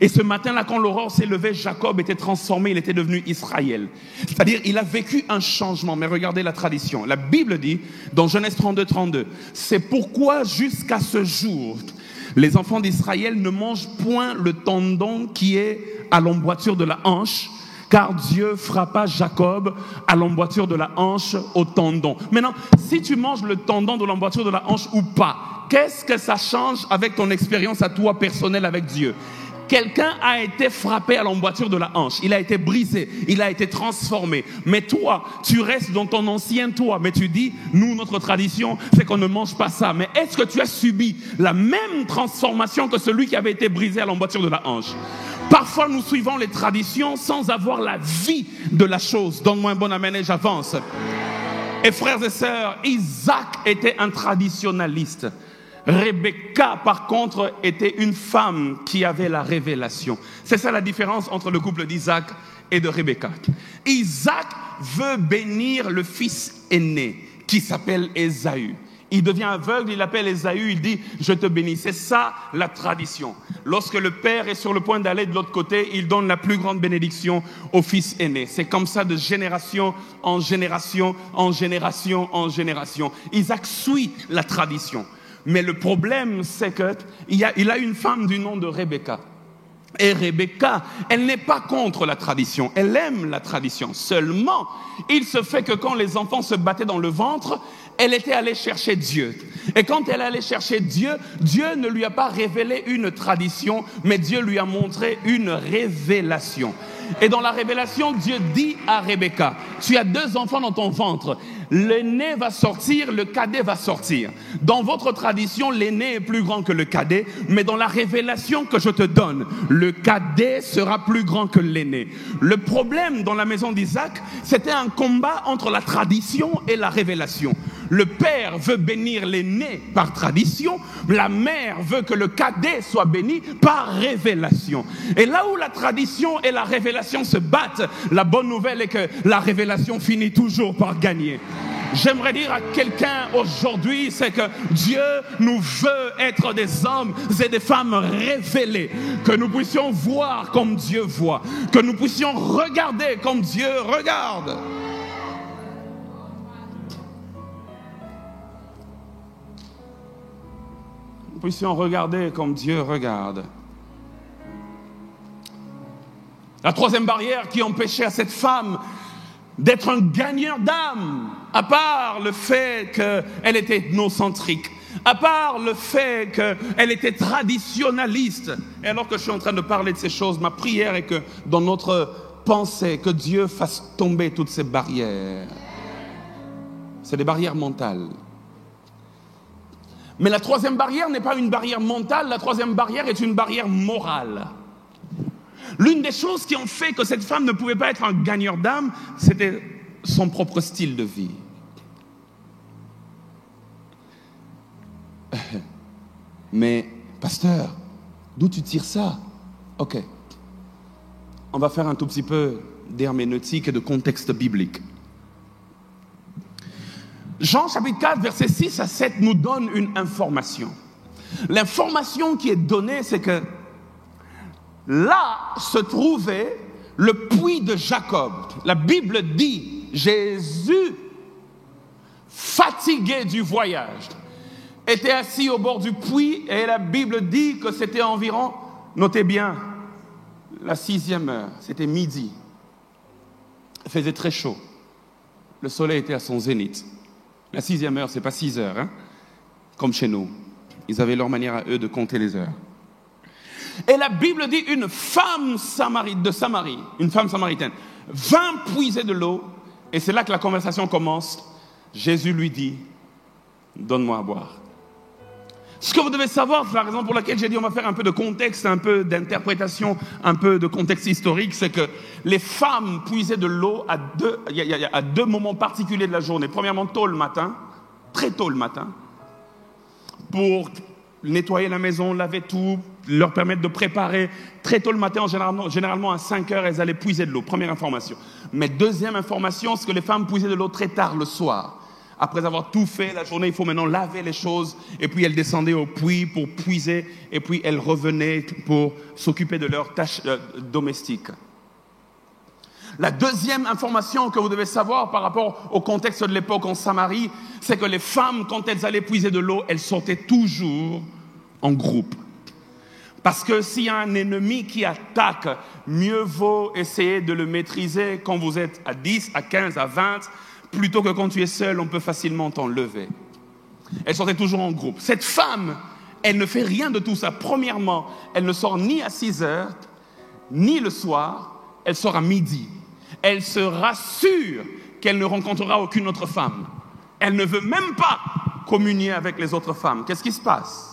Et ce matin-là, quand l'aurore s'est levée, Jacob était transformé, il était devenu Israël. C'est-à-dire, il a vécu un changement. Mais regardez la tradition. La Bible dit, dans Genèse 32, c'est pourquoi jusqu'à ce jour, les enfants d'Israël ne mangent point le tendon qui est à l'emboîture de la hanche, car Dieu frappa Jacob à l'emboîture de la hanche au tendon. Maintenant, si tu manges le tendon de l'emboîture de la hanche ou pas, qu'est-ce que ça change avec ton expérience à toi personnelle avec Dieu? Quelqu'un a été frappé à l'emboîture de la hanche, il a été brisé, il a été transformé. Mais toi, tu restes dans ton ancien toi, mais tu dis, nous, notre tradition, c'est qu'on ne mange pas ça. Mais est-ce que tu as subi la même transformation que celui qui avait été brisé à l'emboîture de la hanche? Parfois, nous suivons les traditions sans avoir la vie de la chose. Donne-moi un bon amen et j'avance. Et frères et sœurs, Isaac était un traditionnaliste. Rebecca, par contre, était une femme qui avait la révélation. C'est ça la différence entre le couple d'Isaac et de Rebecca. Isaac veut bénir le fils aîné qui s'appelle Ésaü. Il devient aveugle, il appelle Ésaü, il dit « Je te bénis ». C'est ça la tradition. Lorsque le père est sur le point d'aller de l'autre côté, il donne la plus grande bénédiction au fils aîné. C'est comme ça de génération en génération, en génération, en génération. Isaac suit la tradition. Mais le problème, c'est qu'il a une femme du nom de Rebecca. Et Rebecca, elle n'est pas contre la tradition, elle aime la tradition. Seulement, il se fait que quand les enfants se battaient dans le ventre, elle était allée chercher Dieu. Et quand elle allait chercher Dieu, Dieu ne lui a pas révélé une tradition, mais Dieu lui a montré une révélation. Et dans la révélation, Dieu dit à Rebecca, tu as 2 enfants dans ton ventre. L'aîné va sortir, le cadet va sortir. Dans votre tradition, l'aîné est plus grand que le cadet, mais dans la révélation que je te donne, le cadet sera plus grand que l'aîné. Le problème dans la maison d'Isaac, c'était un combat entre la tradition et la révélation. Le père veut bénir l'aîné par tradition, la mère veut que le cadet soit béni par révélation. Et là où la tradition et la révélation se battent, la bonne nouvelle est que la révélation finit toujours par gagner. J'aimerais dire à quelqu'un aujourd'hui, c'est que Dieu nous veut être des hommes et des femmes révélés, que nous puissions voir comme Dieu voit, que nous puissions regarder comme Dieu regarde. Nous puissions regarder comme Dieu regarde. La troisième barrière qui empêchait à cette femme d'être un gagneur d'âme, à part le fait qu'elle était ethnocentrique, à part le fait qu'elle était traditionnaliste. Et alors que je suis en train de parler de ces choses, ma prière est que dans notre pensée, que Dieu fasse tomber toutes ces barrières. C'est des barrières mentales. Mais la troisième barrière n'est pas une barrière mentale, la troisième barrière est une barrière morale. L'une des choses qui ont fait que cette femme ne pouvait pas être un gagneur d'âme, c'était son propre style de vie. Mais, pasteur, d'où tu tires ça? Ok. On va faire un tout petit peu d'herméneutique et de contexte biblique. Jean chapitre 4, versets 6 à 7 nous donne une information. L'information qui est donnée, c'est que là se trouvait le puits de Jacob. La Bible dit, Jésus, fatigué du voyage, était assis au bord du puits et la Bible dit que c'était environ, notez bien, la 6e heure, c'était midi. Il faisait très chaud. Le soleil était à son zénith. La 6e heure, c'est pas 6 heures, hein, comme chez nous. Ils avaient leur manière à eux de compter les heures. Et la Bible dit une femme de Samarie, une femme samaritaine, vint puiser de l'eau, et c'est là que la conversation commence. Jésus lui dit, donne-moi à boire. Ce que vous devez savoir, c'est la raison pour laquelle j'ai dit on va faire un peu de contexte, un peu d'interprétation, un peu de contexte historique, c'est que les femmes puisaient de l'eau à deux moments particuliers de la journée. Premièrement, tôt le matin, très tôt le matin, pour nettoyer la maison, laver tout, leur permettre de préparer. Très tôt le matin, généralement à 5 heures, elles allaient puiser de l'eau. Première information. Mais deuxième information, c'est que les femmes puisaient de l'eau très tard le soir. Après avoir tout fait la journée, il faut maintenant laver les choses. Et puis elles descendaient au puits pour puiser. Et puis elles revenaient pour s'occuper de leurs tâches domestiques. La deuxième information que vous devez savoir par rapport au contexte de l'époque en Samarie, c'est que les femmes, quand elles allaient puiser de l'eau, elles sortaient toujours en groupe. Parce que s'il y a un ennemi qui attaque, mieux vaut essayer de le maîtriser quand vous êtes à 10, à 15, à 20, plutôt que quand tu es seul, on peut facilement t'enlever. Elle sortait toujours en groupe. Cette femme, elle ne fait rien de tout ça. Premièrement, elle ne sort ni à 6 heures, ni le soir, elle sort à midi. Elle se rassure qu'elle ne rencontrera aucune autre femme. Elle ne veut même pas communier avec les autres femmes. Qu'est-ce qui se passe?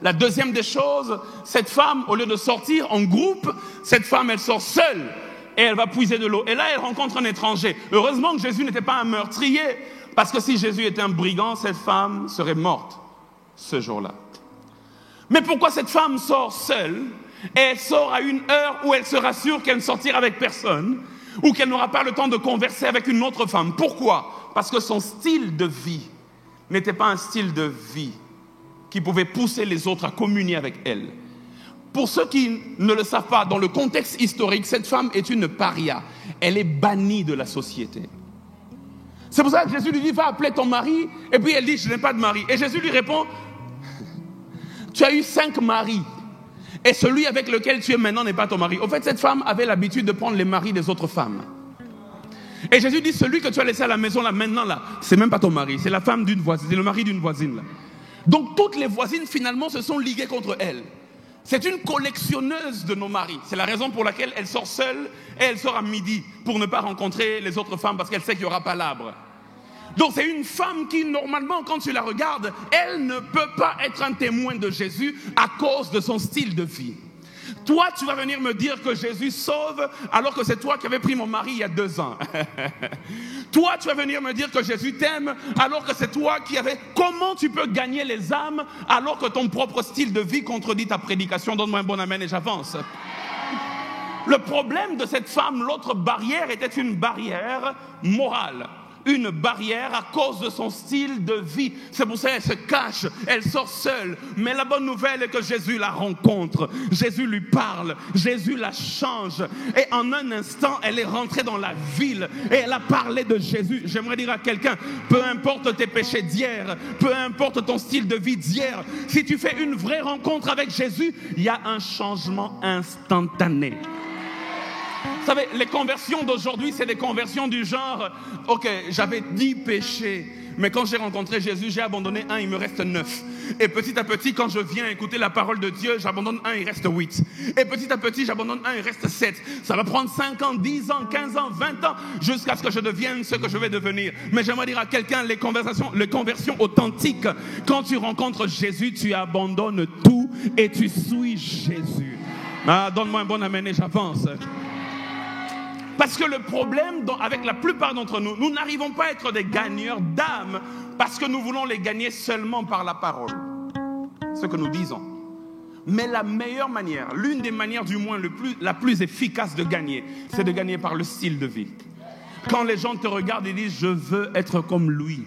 La deuxième des choses, cette femme, au lieu de sortir en groupe, cette femme, elle sort seule et elle va puiser de l'eau. Et là, elle rencontre un étranger. Heureusement que Jésus n'était pas un meurtrier, parce que si Jésus était un brigand, cette femme serait morte ce jour-là. Mais pourquoi cette femme sort seule? Et elle sort à une heure où elle se rassure qu'elle ne sortira avec personne ou qu'elle n'aura pas le temps de converser avec une autre femme. Pourquoi? Parce que son style de vie n'était pas un style de vie qui pouvait pousser les autres à communier avec elle. Pour ceux qui ne le savent pas, dans le contexte historique, cette femme est une paria. Elle est bannie de la société. C'est pour ça que Jésus lui dit, va appeler ton mari. Et puis elle dit, je n'ai pas de mari. Et Jésus lui répond, tu as eu 5 maris. Et celui avec lequel tu es maintenant n'est pas ton mari. Au fait, cette femme avait l'habitude de prendre les maris des autres femmes. Et Jésus dit, celui que tu as laissé à la maison là, maintenant là, c'est même pas ton mari, c'est la femme d'une voisine, c'est le mari d'une voisine là. Donc toutes les voisines finalement se sont liguées contre elle. C'est une collectionneuse de nos maris. C'est la raison pour laquelle elle sort seule et elle sort à midi pour ne pas rencontrer les autres femmes parce qu'elle sait qu'il n'y aura pas l'arbre. Donc c'est une femme qui, normalement, quand tu la regardes, elle ne peut pas être un témoin de Jésus à cause de son style de vie. Toi, tu vas venir me dire que Jésus sauve alors que c'est toi qui avais pris mon mari il y a 2 ans. Toi, tu vas venir me dire que Jésus t'aime alors que c'est toi qui avais... Comment tu peux gagner les âmes alors que ton propre style de vie contredit ta prédication? Donne-moi un bon amen et j'avance. Le problème de cette femme, l'autre barrière était une barrière morale. Une barrière à cause de son style de vie. C'est pour ça qu'elle se cache, elle sort seule. Mais la bonne nouvelle est que Jésus la rencontre. Jésus lui parle, Jésus la change. Et en un instant, elle est rentrée dans la ville et elle a parlé de Jésus. J'aimerais dire à quelqu'un, peu importe tes péchés d'hier, peu importe ton style de vie d'hier, si tu fais une vraie rencontre avec Jésus, il y a un changement instantané. Vous savez, les conversions d'aujourd'hui, c'est des conversions du genre, ok, j'avais 10 péchés, mais quand j'ai rencontré Jésus, j'ai abandonné 1, il me reste 9. Et petit à petit, quand je viens écouter la parole de Dieu, j'abandonne 1, il reste 8. Et petit à petit, j'abandonne 1, il reste 7. Ça va prendre 5 ans, 10 ans, 15 ans, 20 ans, jusqu'à ce que je devienne ce que je vais devenir. Mais j'aimerais dire à quelqu'un, les conversions authentiques, quand tu rencontres Jésus, tu abandonnes tout et tu suis Jésus. Ah, donne-moi un bon amen et j'avance. Parce que le problème avec la plupart d'entre nous, nous n'arrivons pas à être des gagneurs d'âme parce que nous voulons les gagner seulement par la parole. Ce que nous disons. Mais la meilleure manière, l'une des manières du moins la plus efficace de gagner, c'est de gagner par le style de vie. Quand les gens te regardent et disent « je veux être comme lui ».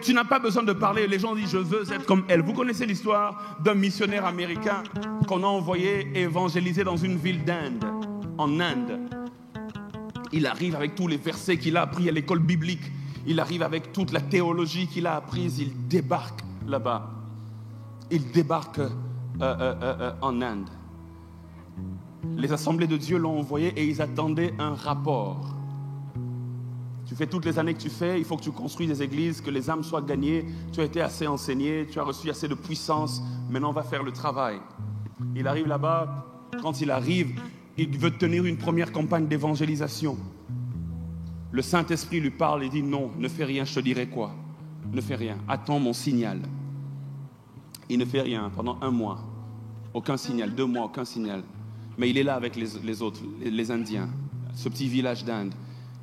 Tu n'as pas besoin de parler, les gens disent « je veux être comme elle ». Vous connaissez l'histoire d'un missionnaire américain qu'on a envoyé évangéliser dans une ville d'Inde, en Inde. Il arrive avec tous les versets qu'il a appris à l'école biblique. Il arrive avec toute la théologie qu'il a apprise. Il débarque là-bas. Il débarque en Inde. Les assemblées de Dieu l'ont envoyé et ils attendaient un rapport. Tu fais toutes les années que tu fais, il faut que tu construises des églises, que les âmes soient gagnées. Tu as été assez enseigné, tu as reçu assez de puissance. Maintenant, on va faire le travail. Il arrive là-bas. Quand il arrive, il veut tenir une première campagne d'évangélisation. Le Saint-Esprit lui parle et dit non, ne fais rien, je te dirai quoi. Ne fais rien, attends mon signal. Il ne fait rien pendant 1 mois. Aucun signal, 2 mois, aucun signal. Mais il est là avec les autres, les Indiens, ce petit village d'Inde.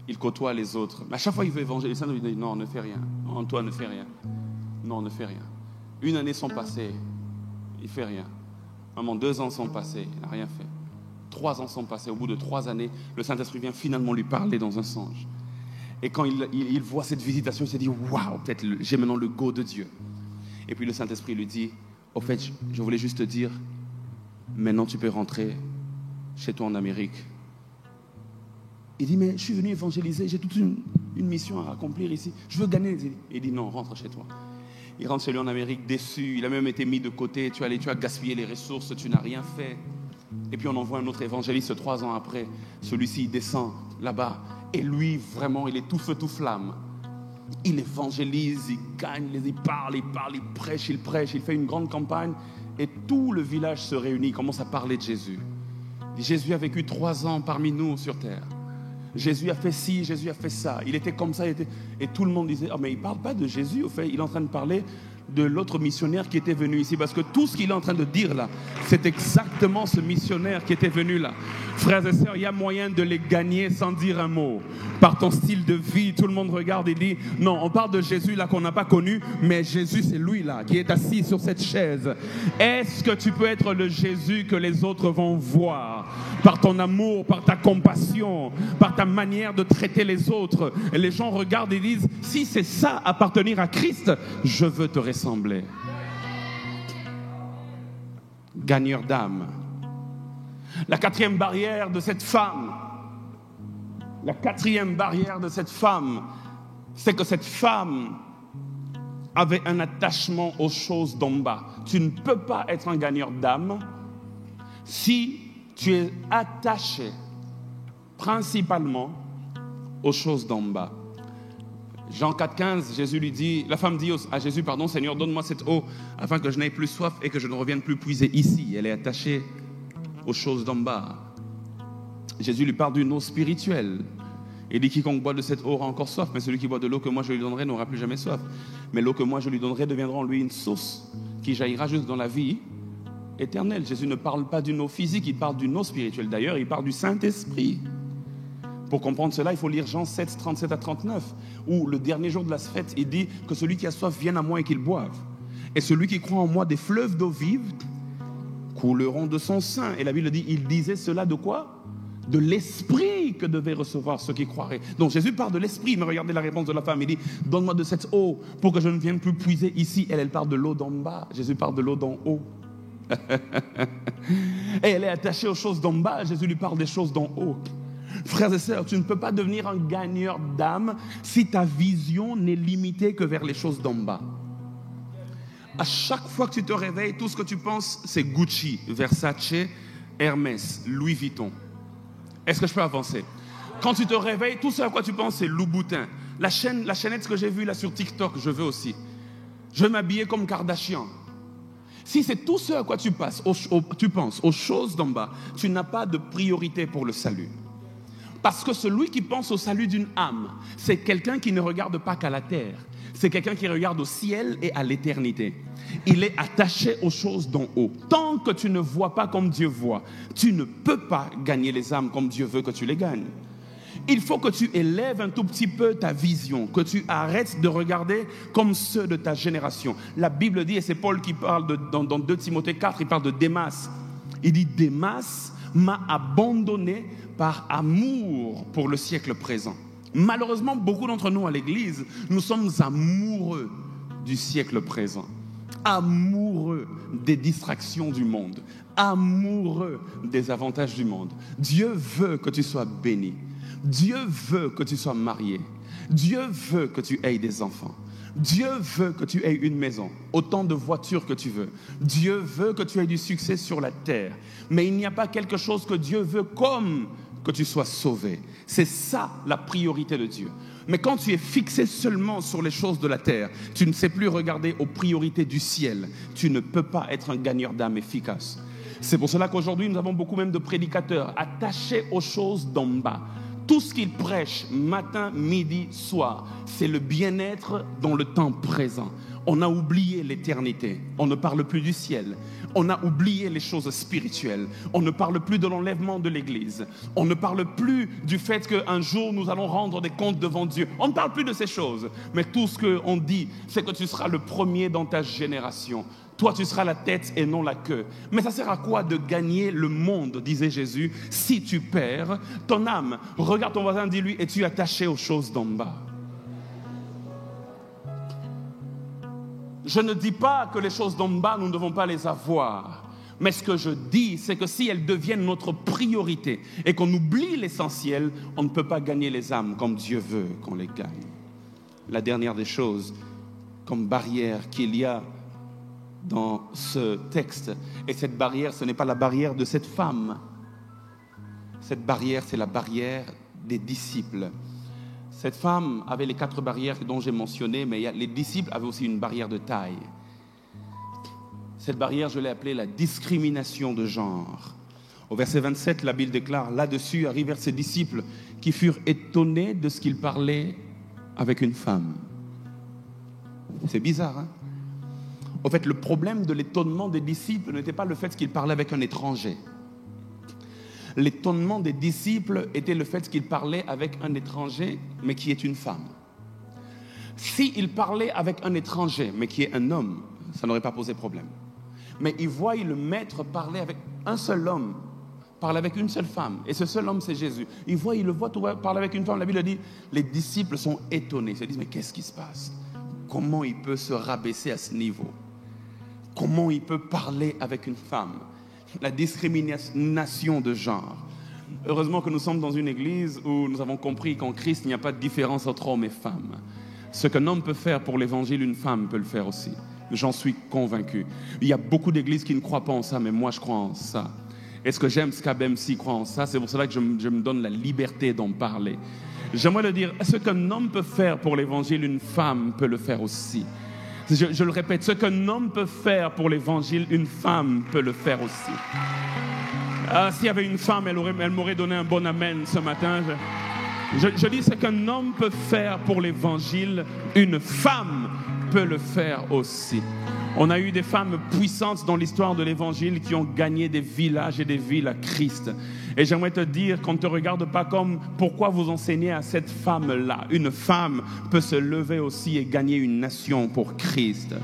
Il côtoie les autres. Mais à chaque fois il veut évangéliser, il dit non, ne fais rien. Non, toi, ne fais rien. Non, ne fais rien. 1 année sont passées, il ne fait rien. Maman, 2 ans sont passés, il n'a rien fait. 3 ans sont passés. Au bout de 3 années, le Saint-Esprit vient finalement lui parler dans un songe. Et quand il voit cette visitation, il se dit « Waouh, peut-être j'ai maintenant le go de Dieu. » Et puis le Saint-Esprit lui dit « Au fait, je voulais juste te dire, maintenant tu peux rentrer chez toi en Amérique. » Il dit « Mais je suis venu évangéliser, j'ai toute une mission à accomplir ici. Je veux gagner. » Il dit « Non, rentre chez toi. » Il rentre chez lui en Amérique déçu. Il a même été mis de côté. Tu as gaspillé les ressources, tu n'as rien fait. Et puis on envoie un autre évangéliste 3 ans après. Celui-ci, il descend là-bas. Et lui, vraiment, il est tout feu, tout flamme. Il évangélise, il gagne, il parle, il prêche. Il fait une grande campagne. Et tout le village se réunit, il commence à parler de Jésus. Jésus a vécu 3 ans parmi nous sur terre. Jésus a fait ci, Jésus a fait ça. Il était comme ça. Et tout le monde disait, oh, mais il ne parle pas de Jésus, au fait. Il est en train de parler de l'autre missionnaire qui était venu ici. Parce que tout ce qu'il est en train de dire là, c'est exactement ce missionnaire qui était venu là. Frères et sœurs, il y a moyen de les gagner sans dire un mot. Par ton style de vie, tout le monde regarde et dit, non, on parle de Jésus là qu'on n'a pas connu, mais Jésus c'est lui là, qui est assis sur cette chaise. Est-ce que tu peux être le Jésus que les autres vont voir? Par ton amour, par ta compassion, par ta manière de traiter les autres. Et les gens regardent et disent, si c'est ça, appartenir à Christ, je veux te ressembler. Gagneur d'âme. La 4e barrière de cette femme, c'est que cette femme avait un attachement aux choses d'en bas. Tu ne peux pas être un gagneur d'âme si tu es attaché principalement aux choses d'en bas. Jean 4,15, Jésus lui dit, la femme dit à Jésus, pardon, Seigneur, donne-moi cette eau afin que je n'aie plus soif et que je ne revienne plus puiser ici. Elle est attachée aux choses d'en bas. Jésus lui parle d'une eau spirituelle Il dit, quiconque boit de cette eau aura encore soif, mais celui qui boit de l'eau que moi je lui donnerai n'aura plus jamais soif. Mais l'eau que moi je lui donnerai deviendra en lui une source qui jaillira juste dans la vie éternelle. Jésus ne parle pas d'une eau physique, il parle d'une eau spirituelle. D'ailleurs, il parle du Saint-Esprit. Pour comprendre cela, il faut lire Jean 7, 37 à 39, où le dernier jour de la fête, il dit que celui qui a soif vienne à moi et qu'il boive. Et celui qui croit en moi, des fleuves d'eau vive couleront de son sein. Et la Bible dit, il disait cela de quoi ? De l'esprit que devaient recevoir ceux qui croiraient. Donc Jésus parle de l'esprit, mais regardez la réponse de la femme. Il dit, donne-moi de cette eau pour que je ne vienne plus puiser ici. Elle parle de l'eau d'en bas. Jésus parle de l'eau d'en haut. Et elle est attachée aux choses d'en bas. Jésus lui parle des choses d'en haut. Frères et sœurs, tu ne peux pas devenir un gagneur d'âme si ta vision n'est limitée que vers les choses d'en bas. À chaque fois que tu te réveilles, tout ce que tu penses, c'est Gucci, Versace, Hermès, Louis Vuitton. Est-ce que je peux avancer? Quand tu te réveilles, tout ce à quoi tu penses, c'est Louboutin. La chaînette que j'ai vue là sur TikTok, je veux aussi. Je vais m'habiller comme Kardashian. Si c'est tout ce à quoi tu penses, aux choses d'en bas, tu n'as pas de priorité pour le salut. Parce que celui qui pense au salut d'une âme, c'est quelqu'un qui ne regarde pas qu'à la terre. C'est quelqu'un qui regarde au ciel et à l'éternité. Il est attaché aux choses d'en haut. Tant que tu ne vois pas comme Dieu voit, tu ne peux pas gagner les âmes comme Dieu veut que tu les gagnes. Il faut que tu élèves un tout petit peu ta vision, que tu arrêtes de regarder comme ceux de ta génération. La Bible dit, et c'est Paul qui parle dans 2 Timothée 4, il parle de Démas. Il dit, Démas m'a abandonné par amour pour le siècle présent. Malheureusement, beaucoup d'entre nous à l'église, nous sommes amoureux du siècle présent, amoureux des distractions du monde, amoureux des avantages du monde. Dieu veut que tu sois béni. Dieu veut que tu sois marié. Dieu veut que tu aies des enfants. Dieu veut que tu aies une maison, autant de voitures que tu veux. Dieu veut que tu aies du succès sur la terre. Mais il n'y a pas quelque chose que Dieu veut comme que tu sois sauvé. C'est ça la priorité de Dieu. Mais quand tu es fixé seulement sur les choses de la terre, tu ne sais plus regarder aux priorités du ciel. Tu ne peux pas être un gagneur d'âme efficace. C'est pour cela qu'aujourd'hui, nous avons beaucoup même de prédicateurs attachés aux choses d'en bas. Tout ce qu'ils prêchent matin, midi, soir, c'est le bien-être dans le temps présent. On a oublié l'éternité. On ne parle plus du ciel. On a oublié les choses spirituelles. On ne parle plus de l'enlèvement de l'Église. On ne parle plus du fait qu'un jour nous allons rendre des comptes devant Dieu. On ne parle plus de ces choses. Mais tout ce qu'on dit, c'est que tu seras le premier dans ta génération. Toi, tu seras la tête et non la queue. Mais ça sert à quoi de gagner le monde, disait Jésus, si tu perds ton âme? Regarde ton voisin, dis-lui, es-tu attaché aux choses d'en bas? Je ne dis pas que les choses d'en bas, nous ne devons pas les avoir. Mais ce que je dis, c'est que si elles deviennent notre priorité et qu'on oublie l'essentiel, on ne peut pas gagner les âmes comme Dieu veut qu'on les gagne. La dernière des choses, comme barrière qu'il y a dans ce texte, et cette barrière, ce n'est pas la barrière de cette femme. Cette barrière, c'est la barrière des disciples. Cette femme avait les 4 barrières dont j'ai mentionné, mais les disciples avaient aussi une barrière de taille. Cette barrière, je l'ai appelée la discrimination de genre. Au verset 27, la Bible déclare, là-dessus arrivèrent ses disciples qui furent étonnés de ce qu'il parlait avec une femme. C'est bizarre, hein? En fait, le problème de l'étonnement des disciples n'était pas le fait qu'il parlait avec un étranger. L'étonnement des disciples était le fait qu'il parlait avec un étranger, mais qui est une femme. S'il parlait avec un étranger, mais qui est un homme, ça n'aurait pas posé problème. Mais ils voient le maître parler avec un seul homme, parler avec une seule femme, et ce seul homme, c'est Jésus. Ils le voient parler avec une femme. La Bible dit, les disciples sont étonnés. Ils se disent, mais qu'est-ce qui se passe? Comment il peut se rabaisser à ce niveau? Comment il peut parler avec une femme? La discrimination de genre. Heureusement que nous sommes dans une église où nous avons compris qu'en Christ, il n'y a pas de différence entre hommes et femmes. Ce qu'un homme peut faire pour l'évangile, une femme peut le faire aussi. J'en suis convaincu. Il y a beaucoup d'églises qui ne croient pas en ça, mais moi je crois en ça. Et ce que j'aime, ce qu'Abemsi croit en ça, c'est pour cela que je me donne la liberté d'en parler. J'aimerais le dire, ce qu'un homme peut faire pour l'évangile, une femme peut le faire aussi. Je le répète, ce qu'un homme peut faire pour l'évangile, une femme peut le faire aussi. S'il y avait une femme, elle m'aurait donné un bon amen ce matin. Je dis ce qu'un homme peut faire pour l'évangile, une femme peut le faire aussi. On a eu des femmes puissantes dans l'histoire de l'évangile qui ont gagné des villages et des villes à Christ. Et j'aimerais te dire qu'on ne te regarde pas comme pourquoi vous enseignez à cette femme-là. Une femme peut se lever aussi et gagner une nation pour Christ.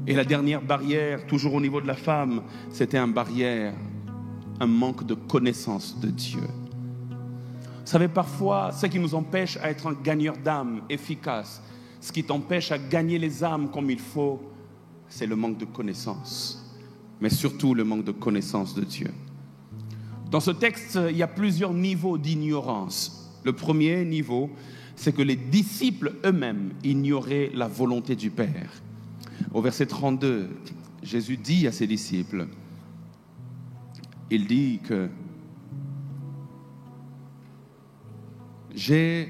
Et la dernière barrière, toujours au niveau de la femme, c'était un manque de connaissance de Dieu. Vous savez, parfois, ce qui nous empêche à être un gagneur d'âme efficace, ce qui t'empêche à gagner les âmes comme il faut, c'est le manque de connaissance. Mais surtout le manque de connaissance de Dieu. Dans ce texte, il y a plusieurs niveaux d'ignorance. Le premier niveau, c'est que les disciples eux-mêmes ignoraient la volonté du Père. Au verset 32, Jésus dit à ses disciples, il dit que j'ai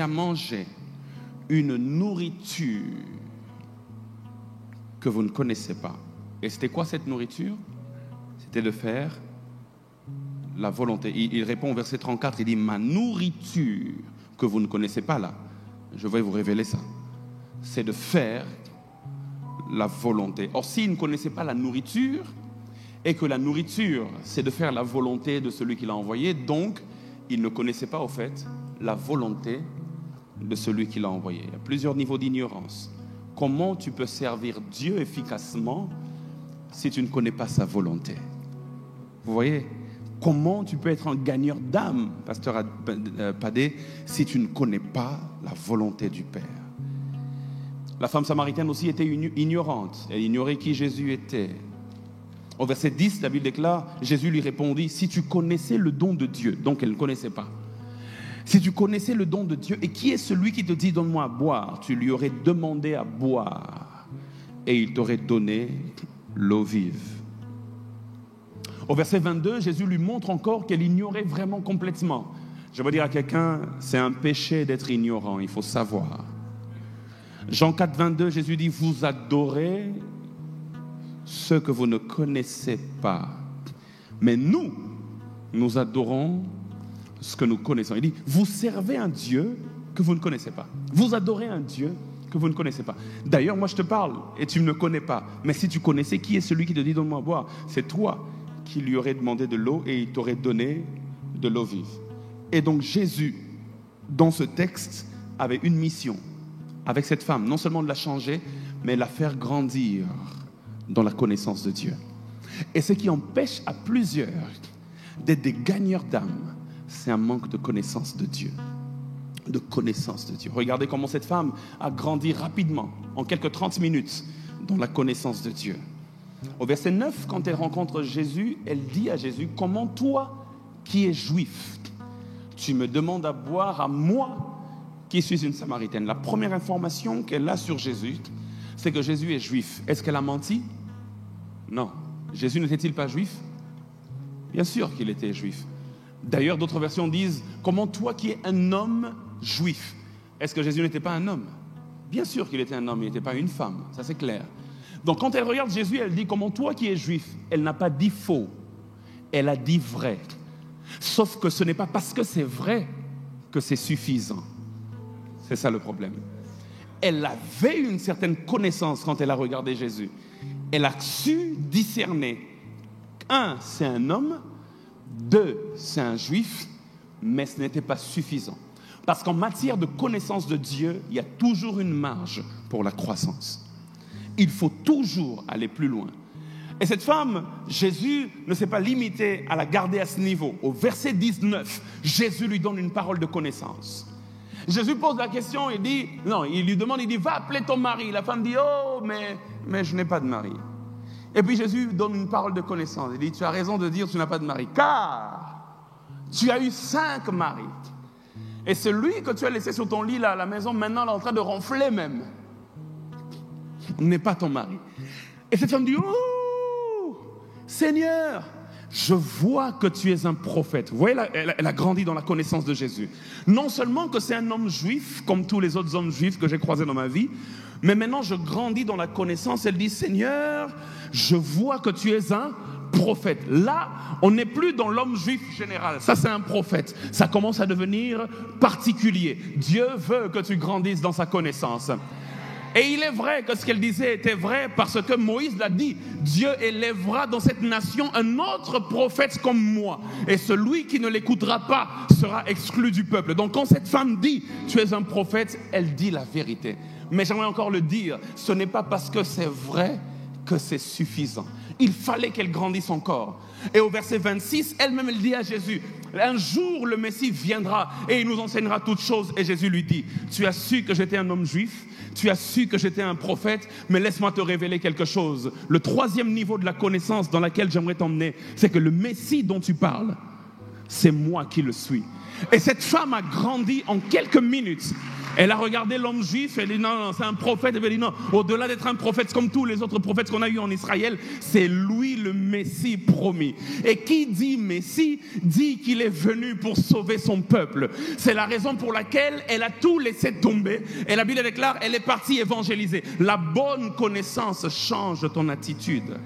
à manger une nourriture que vous ne connaissez pas. Et c'était quoi cette nourriture? C'était de faire la volonté. Il répond au verset 34, il dit, ma nourriture que vous ne connaissez pas là, je vais vous révéler ça. C'est de faire la volonté. Or, s'il ne connaissait pas la nourriture, et que la nourriture, c'est de faire la volonté de celui qui l'a envoyé, donc, il ne connaissait pas, au fait, la volonté de celui qui l'a envoyé. Il y a plusieurs niveaux d'ignorance. Comment tu peux servir Dieu efficacement si tu ne connais pas sa volonté? Vous voyez? Comment tu peux être un gagneur d'âme, pasteur Padé, si tu ne connais pas la volonté du Père? La femme samaritaine aussi était ignorante. Elle ignorait qui Jésus était. Au verset 10, la Bible déclare, Jésus lui répondit, si tu connaissais le don de Dieu, donc elle ne connaissait pas. Si tu connaissais le don de Dieu, et qui est celui qui te dit, donne-moi à boire, tu lui aurais demandé à boire, et il t'aurait donné l'eau vive. Au verset 22, Jésus lui montre encore qu'elle ignorait vraiment complètement. Je veux dire à quelqu'un, c'est un péché d'être ignorant, il faut savoir. Jean 4, 22, Jésus dit, vous adorez ce que vous ne connaissez pas. Mais nous adorons ce que nous connaissons. Il dit, vous servez un Dieu que vous ne connaissez pas. Vous adorez un Dieu que vous ne connaissez pas. D'ailleurs, moi je te parle et tu ne me connais pas. Mais si tu connaissais qui est celui qui te dit donne-moi à boire, c'est toi qui lui aurais demandé de l'eau et il t'aurait donné de l'eau vive. Et donc Jésus, dans ce texte, avait une mission avec cette femme, non seulement de la changer, mais la faire grandir dans la connaissance de Dieu. Et ce qui empêche à plusieurs d'être des gagneurs d'âme, c'est un manque de connaissance de Dieu. De connaissance de Dieu. Regardez comment cette femme a grandi rapidement, en quelques 30 minutes, dans la connaissance de Dieu. Au verset 9, quand elle rencontre Jésus, elle dit à Jésus, comment toi, qui es juif, tu me demandes à boire à moi, qui suis une Samaritaine? La première information qu'elle a sur Jésus, c'est que Jésus est juif. Est-ce qu'elle a menti? Non. Jésus n'était-il pas juif? Bien sûr qu'il était juif. D'ailleurs, d'autres versions disent, comment toi qui es un homme juif? Est-ce que Jésus n'était pas un homme? Bien sûr qu'il était un homme, il n'était pas une femme, ça c'est clair. Donc quand elle regarde Jésus, elle dit, comment toi qui es juif? Elle n'a pas dit faux, elle a dit vrai. Sauf que ce n'est pas parce que c'est vrai que c'est suffisant. C'est ça le problème. Elle avait une certaine connaissance quand elle a regardé Jésus. Elle a su discerner. 1, c'est un homme. 2, c'est un juif. Mais ce n'était pas suffisant. Parce qu'en matière de connaissance de Dieu, il y a toujours une marge pour la croissance. Il faut toujours aller plus loin. Et cette femme, Jésus ne s'est pas limité à la garder à ce niveau. Au verset 19, Jésus lui donne une parole de connaissance. Jésus pose la question, il lui demande, il dit, va appeler ton mari. La femme dit, oh, mais je n'ai pas de mari. Et puis Jésus donne une parole de connaissance. Il dit, tu as raison de dire que tu n'as pas de mari, car tu as eu 5 maris. Et celui que tu as laissé sur ton lit là, à la maison, maintenant, il est en train de ronfler même. N'est pas ton mari. Et cette femme dit, oh, Seigneur, je vois que tu es un prophète. Vous voyez, elle a grandi dans la connaissance de Jésus. Non seulement que c'est un homme juif, comme tous les autres hommes juifs que j'ai croisés dans ma vie, mais maintenant je grandis dans la connaissance. Elle dit, Seigneur, je vois que tu es un prophète. Là, on n'est plus dans l'homme juif général. Ça, c'est un prophète. Ça commence à devenir particulier. Dieu veut que tu grandisses dans sa connaissance. Et il est vrai que ce qu'elle disait était vrai parce que Moïse l'a dit. Dieu élèvera dans cette nation un autre prophète comme moi. Et celui qui ne l'écoutera pas sera exclu du peuple. Donc quand cette femme dit « tu es un prophète », elle dit la vérité. Mais j'aimerais encore le dire, ce n'est pas parce que c'est vrai que c'est suffisant. Il fallait qu'elle grandisse encore. Et au verset 26, elle-même, elle dit à Jésus, un jour le Messie viendra et il nous enseignera toutes choses. Et Jésus lui dit, tu as su que j'étais un homme juif, tu as su que j'étais un prophète, mais laisse-moi te révéler quelque chose. Le troisième niveau de la connaissance dans laquelle j'aimerais t'emmener, c'est que le Messie dont tu parles, c'est moi qui le suis. Et cette femme a grandi en quelques minutes. Elle a regardé l'homme juif, elle dit non, c'est un prophète. Elle dit non, au-delà d'être un prophète comme tous les autres prophètes qu'on a eu en Israël, c'est lui le Messie promis. Et qui dit Messie, dit qu'il est venu pour sauver son peuple. C'est la raison pour laquelle elle a tout laissé tomber. Et la Bible déclare, elle est partie évangéliser. La bonne connaissance change ton attitude.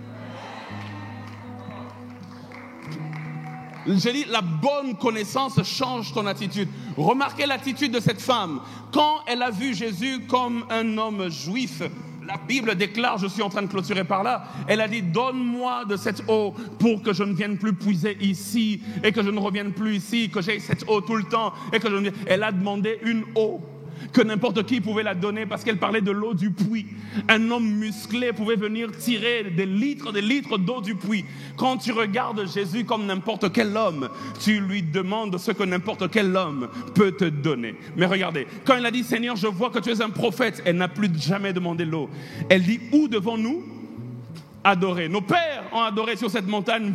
J'ai dit, la bonne connaissance change ton attitude. Remarquez l'attitude de cette femme. Quand elle a vu Jésus comme un homme juif, la Bible déclare, je suis en train de clôturer par là, elle a dit, donne-moi de cette eau pour que je ne vienne plus puiser ici et que je ne revienne plus ici, que j'ai cette eau tout le temps. Et que Elle a demandé une eau que n'importe qui pouvait la donner parce qu'elle parlait de l'eau du puits. Un homme musclé pouvait venir tirer des litres d'eau du puits. Quand tu regardes Jésus comme n'importe quel homme, tu lui demandes ce que n'importe quel homme peut te donner. Mais regardez, quand elle a dit « Seigneur, je vois que tu es un prophète », elle n'a plus jamais demandé l'eau. Elle dit « Où devons-nous adorer ?» Nos pères ont adoré sur cette montagne.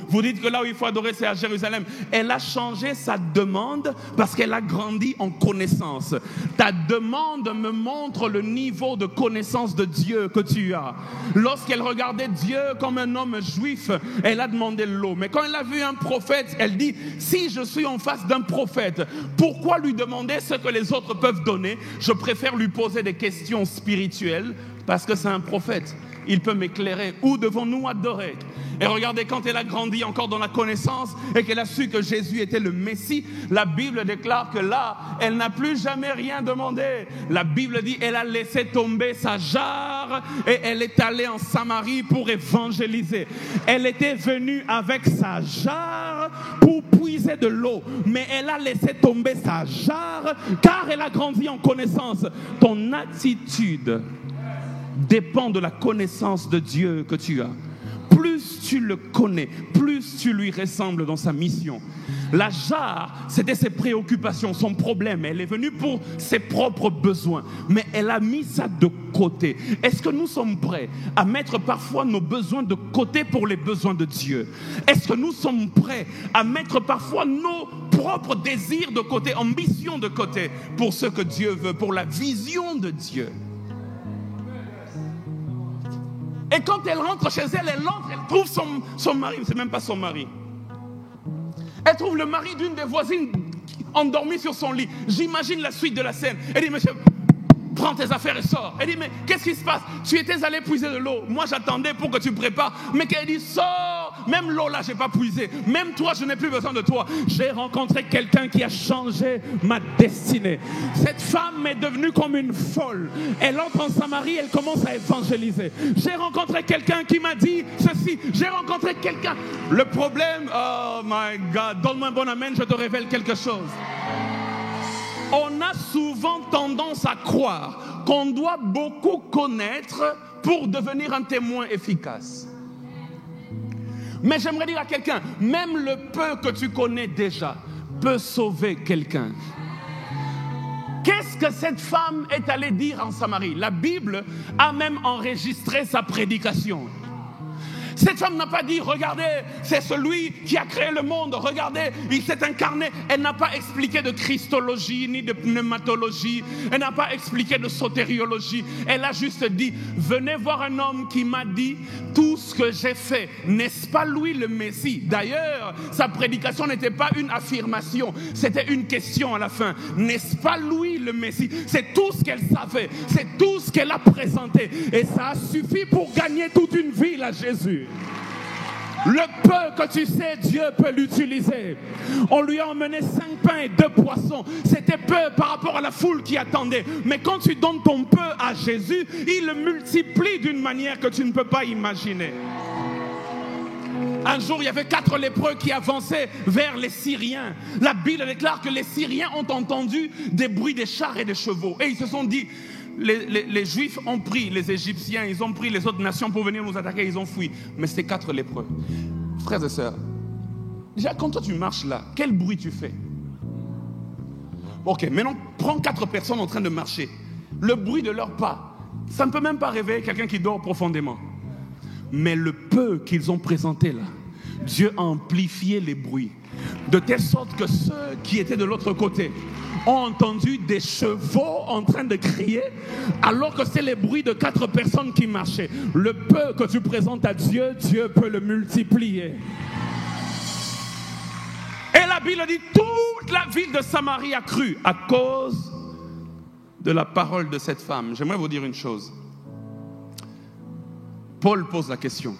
Vous dites que là où il faut adorer, c'est à Jérusalem. Elle a changé sa demande parce qu'elle a grandi en connaissance. Ta demande me montre le niveau de connaissance de Dieu que tu as. Lorsqu'elle regardait Dieu comme un homme juif, elle a demandé l'eau. Mais quand elle a vu un prophète, elle dit, si je suis en face d'un prophète, pourquoi lui demander ce que les autres peuvent donner? Je préfère lui poser des questions spirituelles parce que c'est un prophète. Il peut m'éclairer. Où devons-nous adorer? Et regardez, quand elle a grandi encore dans la connaissance et qu'elle a su que Jésus était le Messie, la Bible déclare que là, elle n'a plus jamais rien demandé. La Bible dit, elle a laissé tomber sa jarre et elle est allée en Samarie pour évangéliser. Elle était venue avec sa jarre pour puiser de l'eau, mais elle a laissé tomber sa jarre car elle a grandi en connaissance. Ton attitude dépend de la connaissance de Dieu que tu as. Plus tu le connais, plus tu lui ressembles dans sa mission. La jarre, c'était ses préoccupations, son problème. Elle est venue pour ses propres besoins, mais elle a mis ça de côté. Est-ce que nous sommes prêts à mettre parfois nos besoins de côté pour les besoins de Dieu? Est-ce que nous sommes prêts à mettre parfois nos propres désirs de côté, ambitions de côté, pour ce que Dieu veut, pour la vision de Dieu? Et quand elle rentre chez elle, elle trouve son mari, c'est même pas son mari. Elle trouve le mari d'une des voisines endormi sur son lit. J'imagine la suite de la scène. Elle dit, monsieur, prends tes affaires et sors. Elle dit, mais qu'est-ce qui se passe? Tu étais allé puiser de l'eau. Moi, j'attendais pour que tu prépares. Mais qu'elle dit, sors. Même l'eau là, j'ai pas puisé. Même toi, je n'ai plus besoin de toi. J'ai rencontré quelqu'un qui a changé ma destinée. Cette femme est devenue comme une folle. Elle entre en Samarie, elle commence à évangéliser. J'ai rencontré quelqu'un qui m'a dit ceci. J'ai rencontré quelqu'un. Le problème, oh my God, donne-moi un bon amen, je te révèle quelque chose. On a souvent tendance à croire qu'on doit beaucoup connaître pour devenir un témoin efficace. Mais j'aimerais dire à quelqu'un, même le peu que tu connais déjà peut sauver quelqu'un. Qu'est-ce que cette femme est allée dire en Samarie? La Bible a même enregistré sa prédication. Cette femme n'a pas dit, regardez, c'est celui qui a créé le monde, regardez, il s'est incarné. Elle n'a pas expliqué de christologie, ni de pneumatologie, elle n'a pas expliqué de sotériologie. Elle a juste dit, venez voir un homme qui m'a dit tout ce que j'ai fait. N'est-ce pas lui le Messie? D'ailleurs, sa prédication n'était pas une affirmation, c'était une question à la fin. N'est-ce pas lui le Messie? C'est tout ce qu'elle savait, c'est tout ce qu'elle a présenté. Et ça a suffi pour gagner toute une ville à Jésus. Le peu que tu sais, Dieu peut l'utiliser. On lui a emmené 5 pains et 2 poissons. C'était peu par rapport à la foule qui attendait. Mais quand tu donnes ton peu à Jésus, il le multiplie d'une manière que tu ne peux pas imaginer. Un jour, il y avait 4 lépreux qui avançaient vers les Syriens. La Bible déclare que les Syriens ont entendu des bruits des chars et des chevaux. Et ils se sont dit, les Juifs ont pris les Égyptiens, ils ont pris les autres nations pour venir nous attaquer, ils ont fui. Mais c'était 4 lépreux. Frères et sœurs, déjà quand toi tu marches là, quel bruit tu fais? Ok, maintenant prends 4 personnes en train de marcher. Le bruit de leurs pas, ça ne peut même pas réveiller quelqu'un qui dort profondément. Mais le peu qu'ils ont présenté là, Dieu a amplifié les bruits. De telle sorte que ceux qui étaient de l'autre côté ont entendu des chevaux en train de crier, alors que c'est les bruits de 4 personnes qui marchaient. Le peu que tu présentes à Dieu, Dieu peut le multiplier. Et la Bible dit, toute la ville de Samarie a cru à cause de la parole de cette femme. J'aimerais vous dire une chose. Paul pose la question,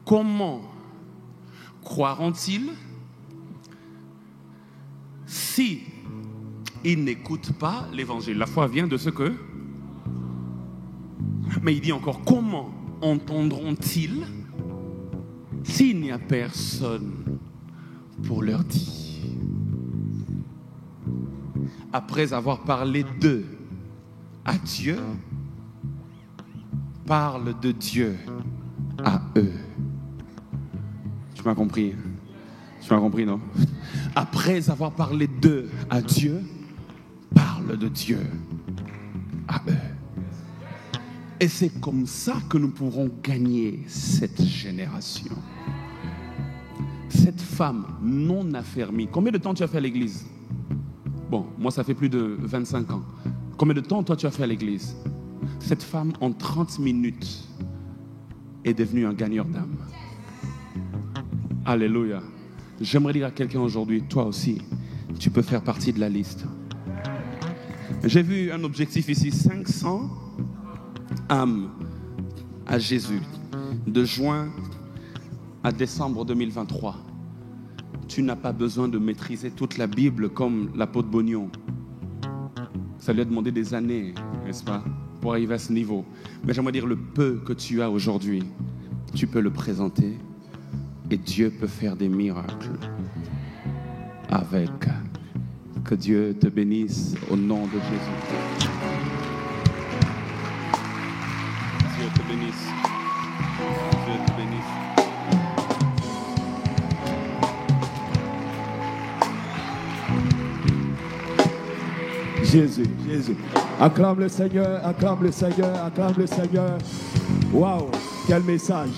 comment croiront-ils si ils n'écoutent pas l'évangile? La foi vient de ce que... Mais il dit encore, comment entendront-ils s'il n'y a personne pour leur dire? Après avoir parlé d'eux à Dieu, parle de Dieu à eux. Tu m'as compris? Tu m'as compris, non? Après avoir parlé d'eux à Dieu, parle de Dieu à eux. Et c'est comme ça que nous pourrons gagner cette génération. Cette femme non affermie. Combien de temps tu as fait à l'église? Bon, moi ça fait plus de 25 ans. Combien de temps toi tu as fait à l'église? Cette femme, en 30 minutes, est devenue un gagneur d'âme. Alléluia. J'aimerais dire à quelqu'un aujourd'hui, toi aussi, tu peux faire partie de la liste. J'ai vu un objectif ici, 500 âmes à Jésus, de juin à décembre 2023. Tu n'as pas besoin de maîtriser toute la Bible comme l'apôtre Bognon. Ça lui a demandé des années, n'est-ce pas, pour arriver à ce niveau. Mais j'aimerais dire, le peu que tu as aujourd'hui, tu peux le présenter et Dieu peut faire des miracles avec. Que Dieu te bénisse au nom de Jésus. Dieu te bénisse. Dieu te bénisse. Jésus, Jésus. Acclame le Seigneur, acclame le Seigneur, acclame le Seigneur. Waouh, quel message.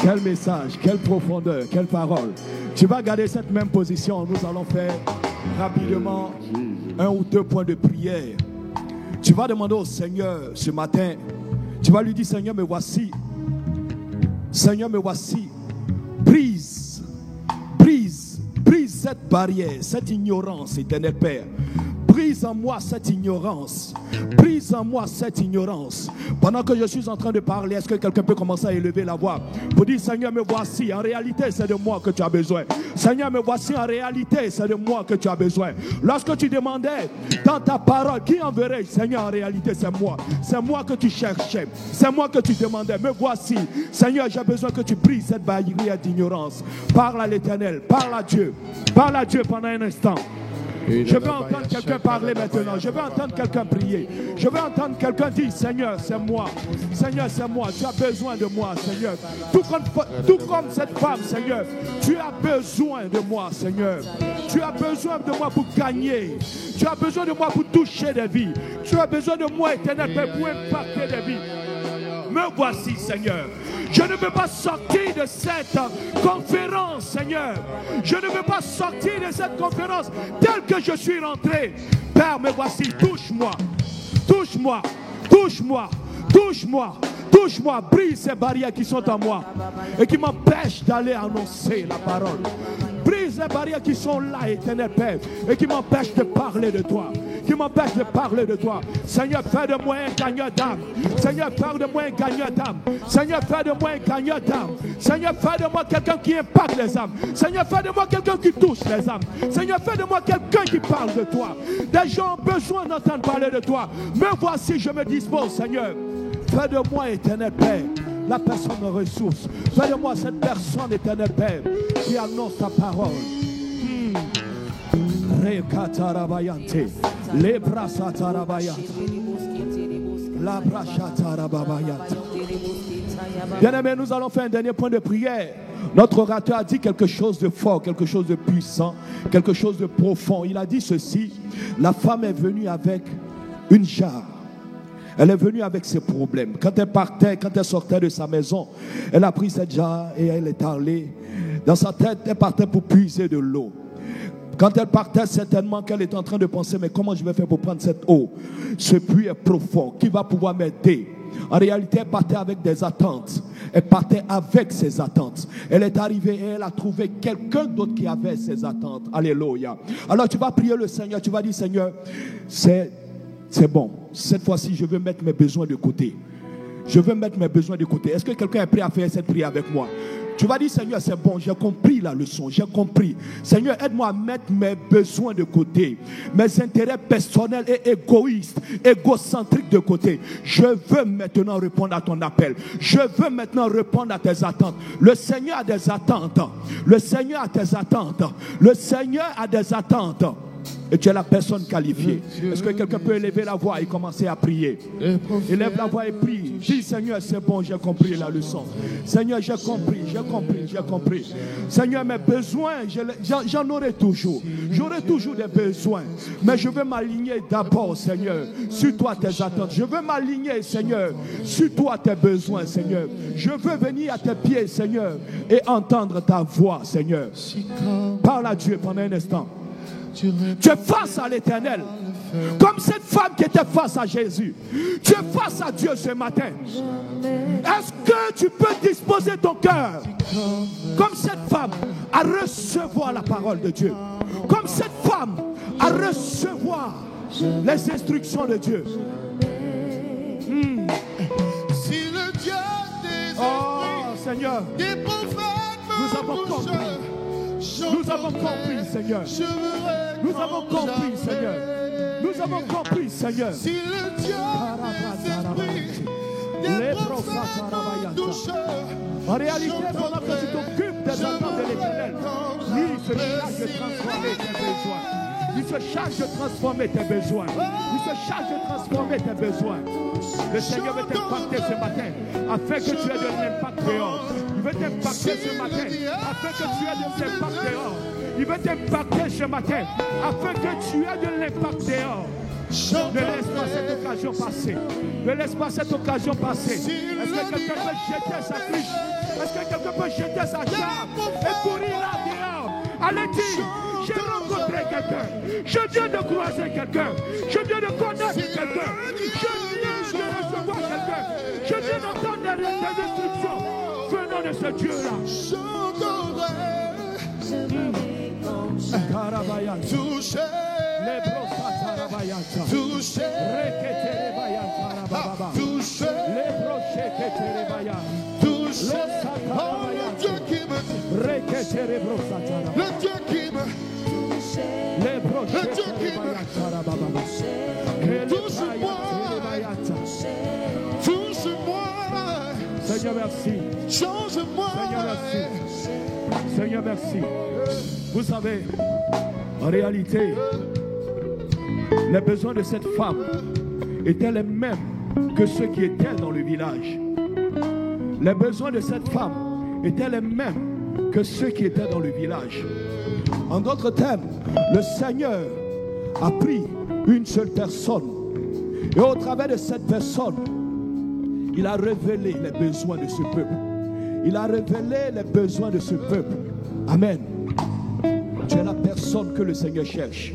Quel message, quelle profondeur, quelle parole. Tu vas garder cette même position. Nous allons faire rapidement 1 ou 2 points de prière. Tu vas demander au Seigneur ce matin. Tu vas lui dire, Seigneur, me voici. Seigneur, me voici. Brise cette barrière, cette ignorance, éternel Père. Brise en moi cette ignorance. Brise en moi cette ignorance. Pendant que je suis en train de parler, est-ce que quelqu'un peut commencer à élever la voix pour dire, Seigneur, me voici. En réalité, c'est de moi que tu as besoin. Seigneur, me voici. En réalité, c'est de moi que tu as besoin. Lorsque tu demandais dans ta parole, qui enverrai? Seigneur, en réalité, c'est moi. C'est moi que tu cherchais. C'est moi que tu demandais. Me voici. Seigneur, j'ai besoin que tu brises cette barrière d'ignorance. Parle à l'Éternel. Parle à Dieu. Parle à Dieu pendant un instant. Je veux entendre quelqu'un parler maintenant. Je veux entendre quelqu'un prier. Je veux entendre quelqu'un dire, Seigneur, c'est moi. Seigneur, c'est moi. Tu as besoin de moi, Seigneur. Tout comme cette femme, Seigneur. Tu as besoin de moi, Seigneur. Tu as besoin de moi pour gagner. Tu as besoin de moi pour toucher des vies. Tu as besoin de moi, éternel Père, pour impacter des vies. Me voici, Seigneur. Je ne veux pas sortir de cette conférence, Seigneur. Je ne veux pas sortir de cette conférence telle que je suis rentré. Père, me voici. Touche-moi. Touche-moi. Touche-moi. Touche-moi. Touche-moi. Brise ces barrières qui sont en moi et qui m'empêchent d'aller annoncer la parole. Brise les barrières qui sont là, éternel Père, et qui m'empêchent de parler de toi. qui m'empêchent de parler de toi. Seigneur, fais de moi un gagnant d'âme. Seigneur, fais de moi un gagnant d'âme. Seigneur, fais de moi un gagnant d'âme. Seigneur, fais de moi quelqu'un qui impacte les âmes. Seigneur, fais de moi quelqu'un qui touche les âmes. Seigneur, fais de moi quelqu'un qui parle de toi. Des gens ont besoin d'entendre parler de toi. Me voici, je me dispose, Seigneur. Fais de moi, éternel Père, la personne de ressources. Fais de moi cette personne, éternel Père, qui annonce ta parole. Bien-aimés, nous allons faire un dernier point de prière. Notre orateur a dit quelque chose de fort, quelque chose de puissant, quelque chose de profond. Il a dit ceci: la femme est venue avec une jarre. Elle est venue avec ses problèmes. Quand elle partait, quand elle sortait de sa maison, elle a pris cette jarre et elle est allée. Dans sa tête, elle partait pour puiser de l'eau. Quand elle partait, certainement qu'elle était en train de penser: mais comment je vais faire pour prendre cette eau? Ce puits est profond. Qui va pouvoir m'aider? En réalité, elle partait avec des attentes. Elle partait avec ses attentes. Elle est arrivée et elle a trouvé quelqu'un d'autre qui avait ses attentes. Alléluia. Alors tu vas prier le Seigneur. Tu vas dire: Seigneur, c'est bon. Cette fois-ci, je veux mettre mes besoins de côté. Je veux mettre mes besoins de côté. Est-ce que quelqu'un est prêt à faire cette prière avec moi? Tu vas dire: Seigneur, c'est bon, j'ai compris la leçon, j'ai compris. Seigneur, aide-moi à mettre mes besoins de côté, mes intérêts personnels et égoïstes, égocentriques de côté. Je veux maintenant répondre à ton appel. Je veux maintenant répondre à tes attentes. Le Seigneur a des attentes. Le Seigneur a des attentes. Le Seigneur a des attentes. Et tu es la personne qualifiée. Est-ce que quelqu'un peut élever la voix et commencer à prier? Élève la voix et prie. Dis: Seigneur, c'est bon, j'ai compris la leçon. Seigneur, j'ai compris. Seigneur, mes besoins, j'en aurai toujours. J'aurai toujours des besoins. Mais je veux m'aligner d'abord, Seigneur, sur toi tes attentes. Je veux m'aligner, Seigneur, sur toi tes besoins, Seigneur. Je veux venir à tes pieds, Seigneur, et entendre ta voix, Seigneur. Parle à Dieu pendant un instant. Tu es face à l'Éternel, comme cette femme qui était face à Jésus. Tu es face à Dieu ce matin. Est-ce que tu peux disposer ton cœur comme cette femme à recevoir la parole de Dieu, comme cette femme à recevoir les instructions de Dieu? Si le Dieu des esprits, Seigneur, des prophètes, nous avons compris. Nous avons compris, Seigneur. Nous avons compris, Seigneur. Nous avons compris, Seigneur. Si le Dieu des esprits, des prophètes touchent. En réalité, pendant que tu t'occupes des attentes de l'Éternel, lui, il se charge de transformer tes besoins. Il se charge de transformer tes besoins. Il se charge de transformer tes besoins. Le Seigneur veut t'impacter ce matin afin que tu aies de l'impact dehors. Il veut t'impacter ce matin afin que tu aies de l'impact dehors. Il veut t'impacter ce matin afin que tu aies de l'impact dehors. Ne laisse pas cette occasion passer. Ne laisse pas cette occasion passer. Est-ce que quelqu'un peut jeter sa cruche? Est-ce que quelqu'un peut jeter sa charge et courir là dehors? Allez dire: j'ai rencontré quelqu'un. Je viens de croiser quelqu'un. Je viens de connaître quelqu'un. Je viens de recevoir quelqu'un. Je viens d'entendre des instructions venant de ce Dieu-là. Touché, les brossats touché, touché, les brochets touché. Oh, le Dieu qui me, le Dieu qui me, les brochets le Dieu qui me, touche-moi, touche-moi. Seigneur, merci. Change-moi. Seigneur, merci. Seigneur, merci. Vous savez, en réalité, les besoins de cette femme étaient les mêmes que ceux qui étaient dans le village. Les besoins de cette femme étaient les mêmes que ceux qui étaient dans le village. En d'autres termes, le Seigneur a pris une seule personne et au travers de cette personne, il a révélé les besoins de ce peuple. Il a révélé les besoins de ce peuple. Amen. Tu es la personne que le Seigneur cherche.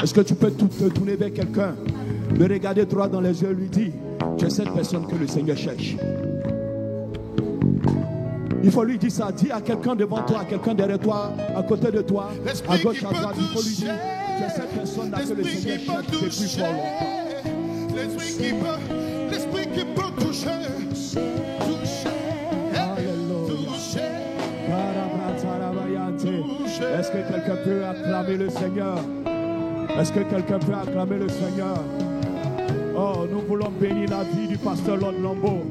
Est-ce que tu peux te tourner vers quelqu'un, le regarder droit dans les yeux et lui dire: tu es cette personne que le Seigneur cherche. Il faut lui dire ça. Dis à quelqu'un devant toi, à quelqu'un derrière toi, à côté de toi, à gauche, à droite. Il faut lui dire, tu es cette personne-là que le Seigneur cherche depuis fort longtemps. L'esprit qui peut toucher. Est-ce que quelqu'un peut acclamer le Seigneur? Est-ce que quelqu'un peut acclamer le Seigneur? Oh, nous voulons bénir la vie du pasteur Lord Lambeau.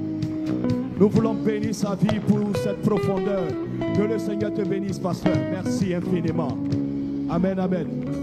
Nous voulons bénir sa vie pour cette profondeur. Que le Seigneur te bénisse, pasteur. Merci infiniment. Amen, amen.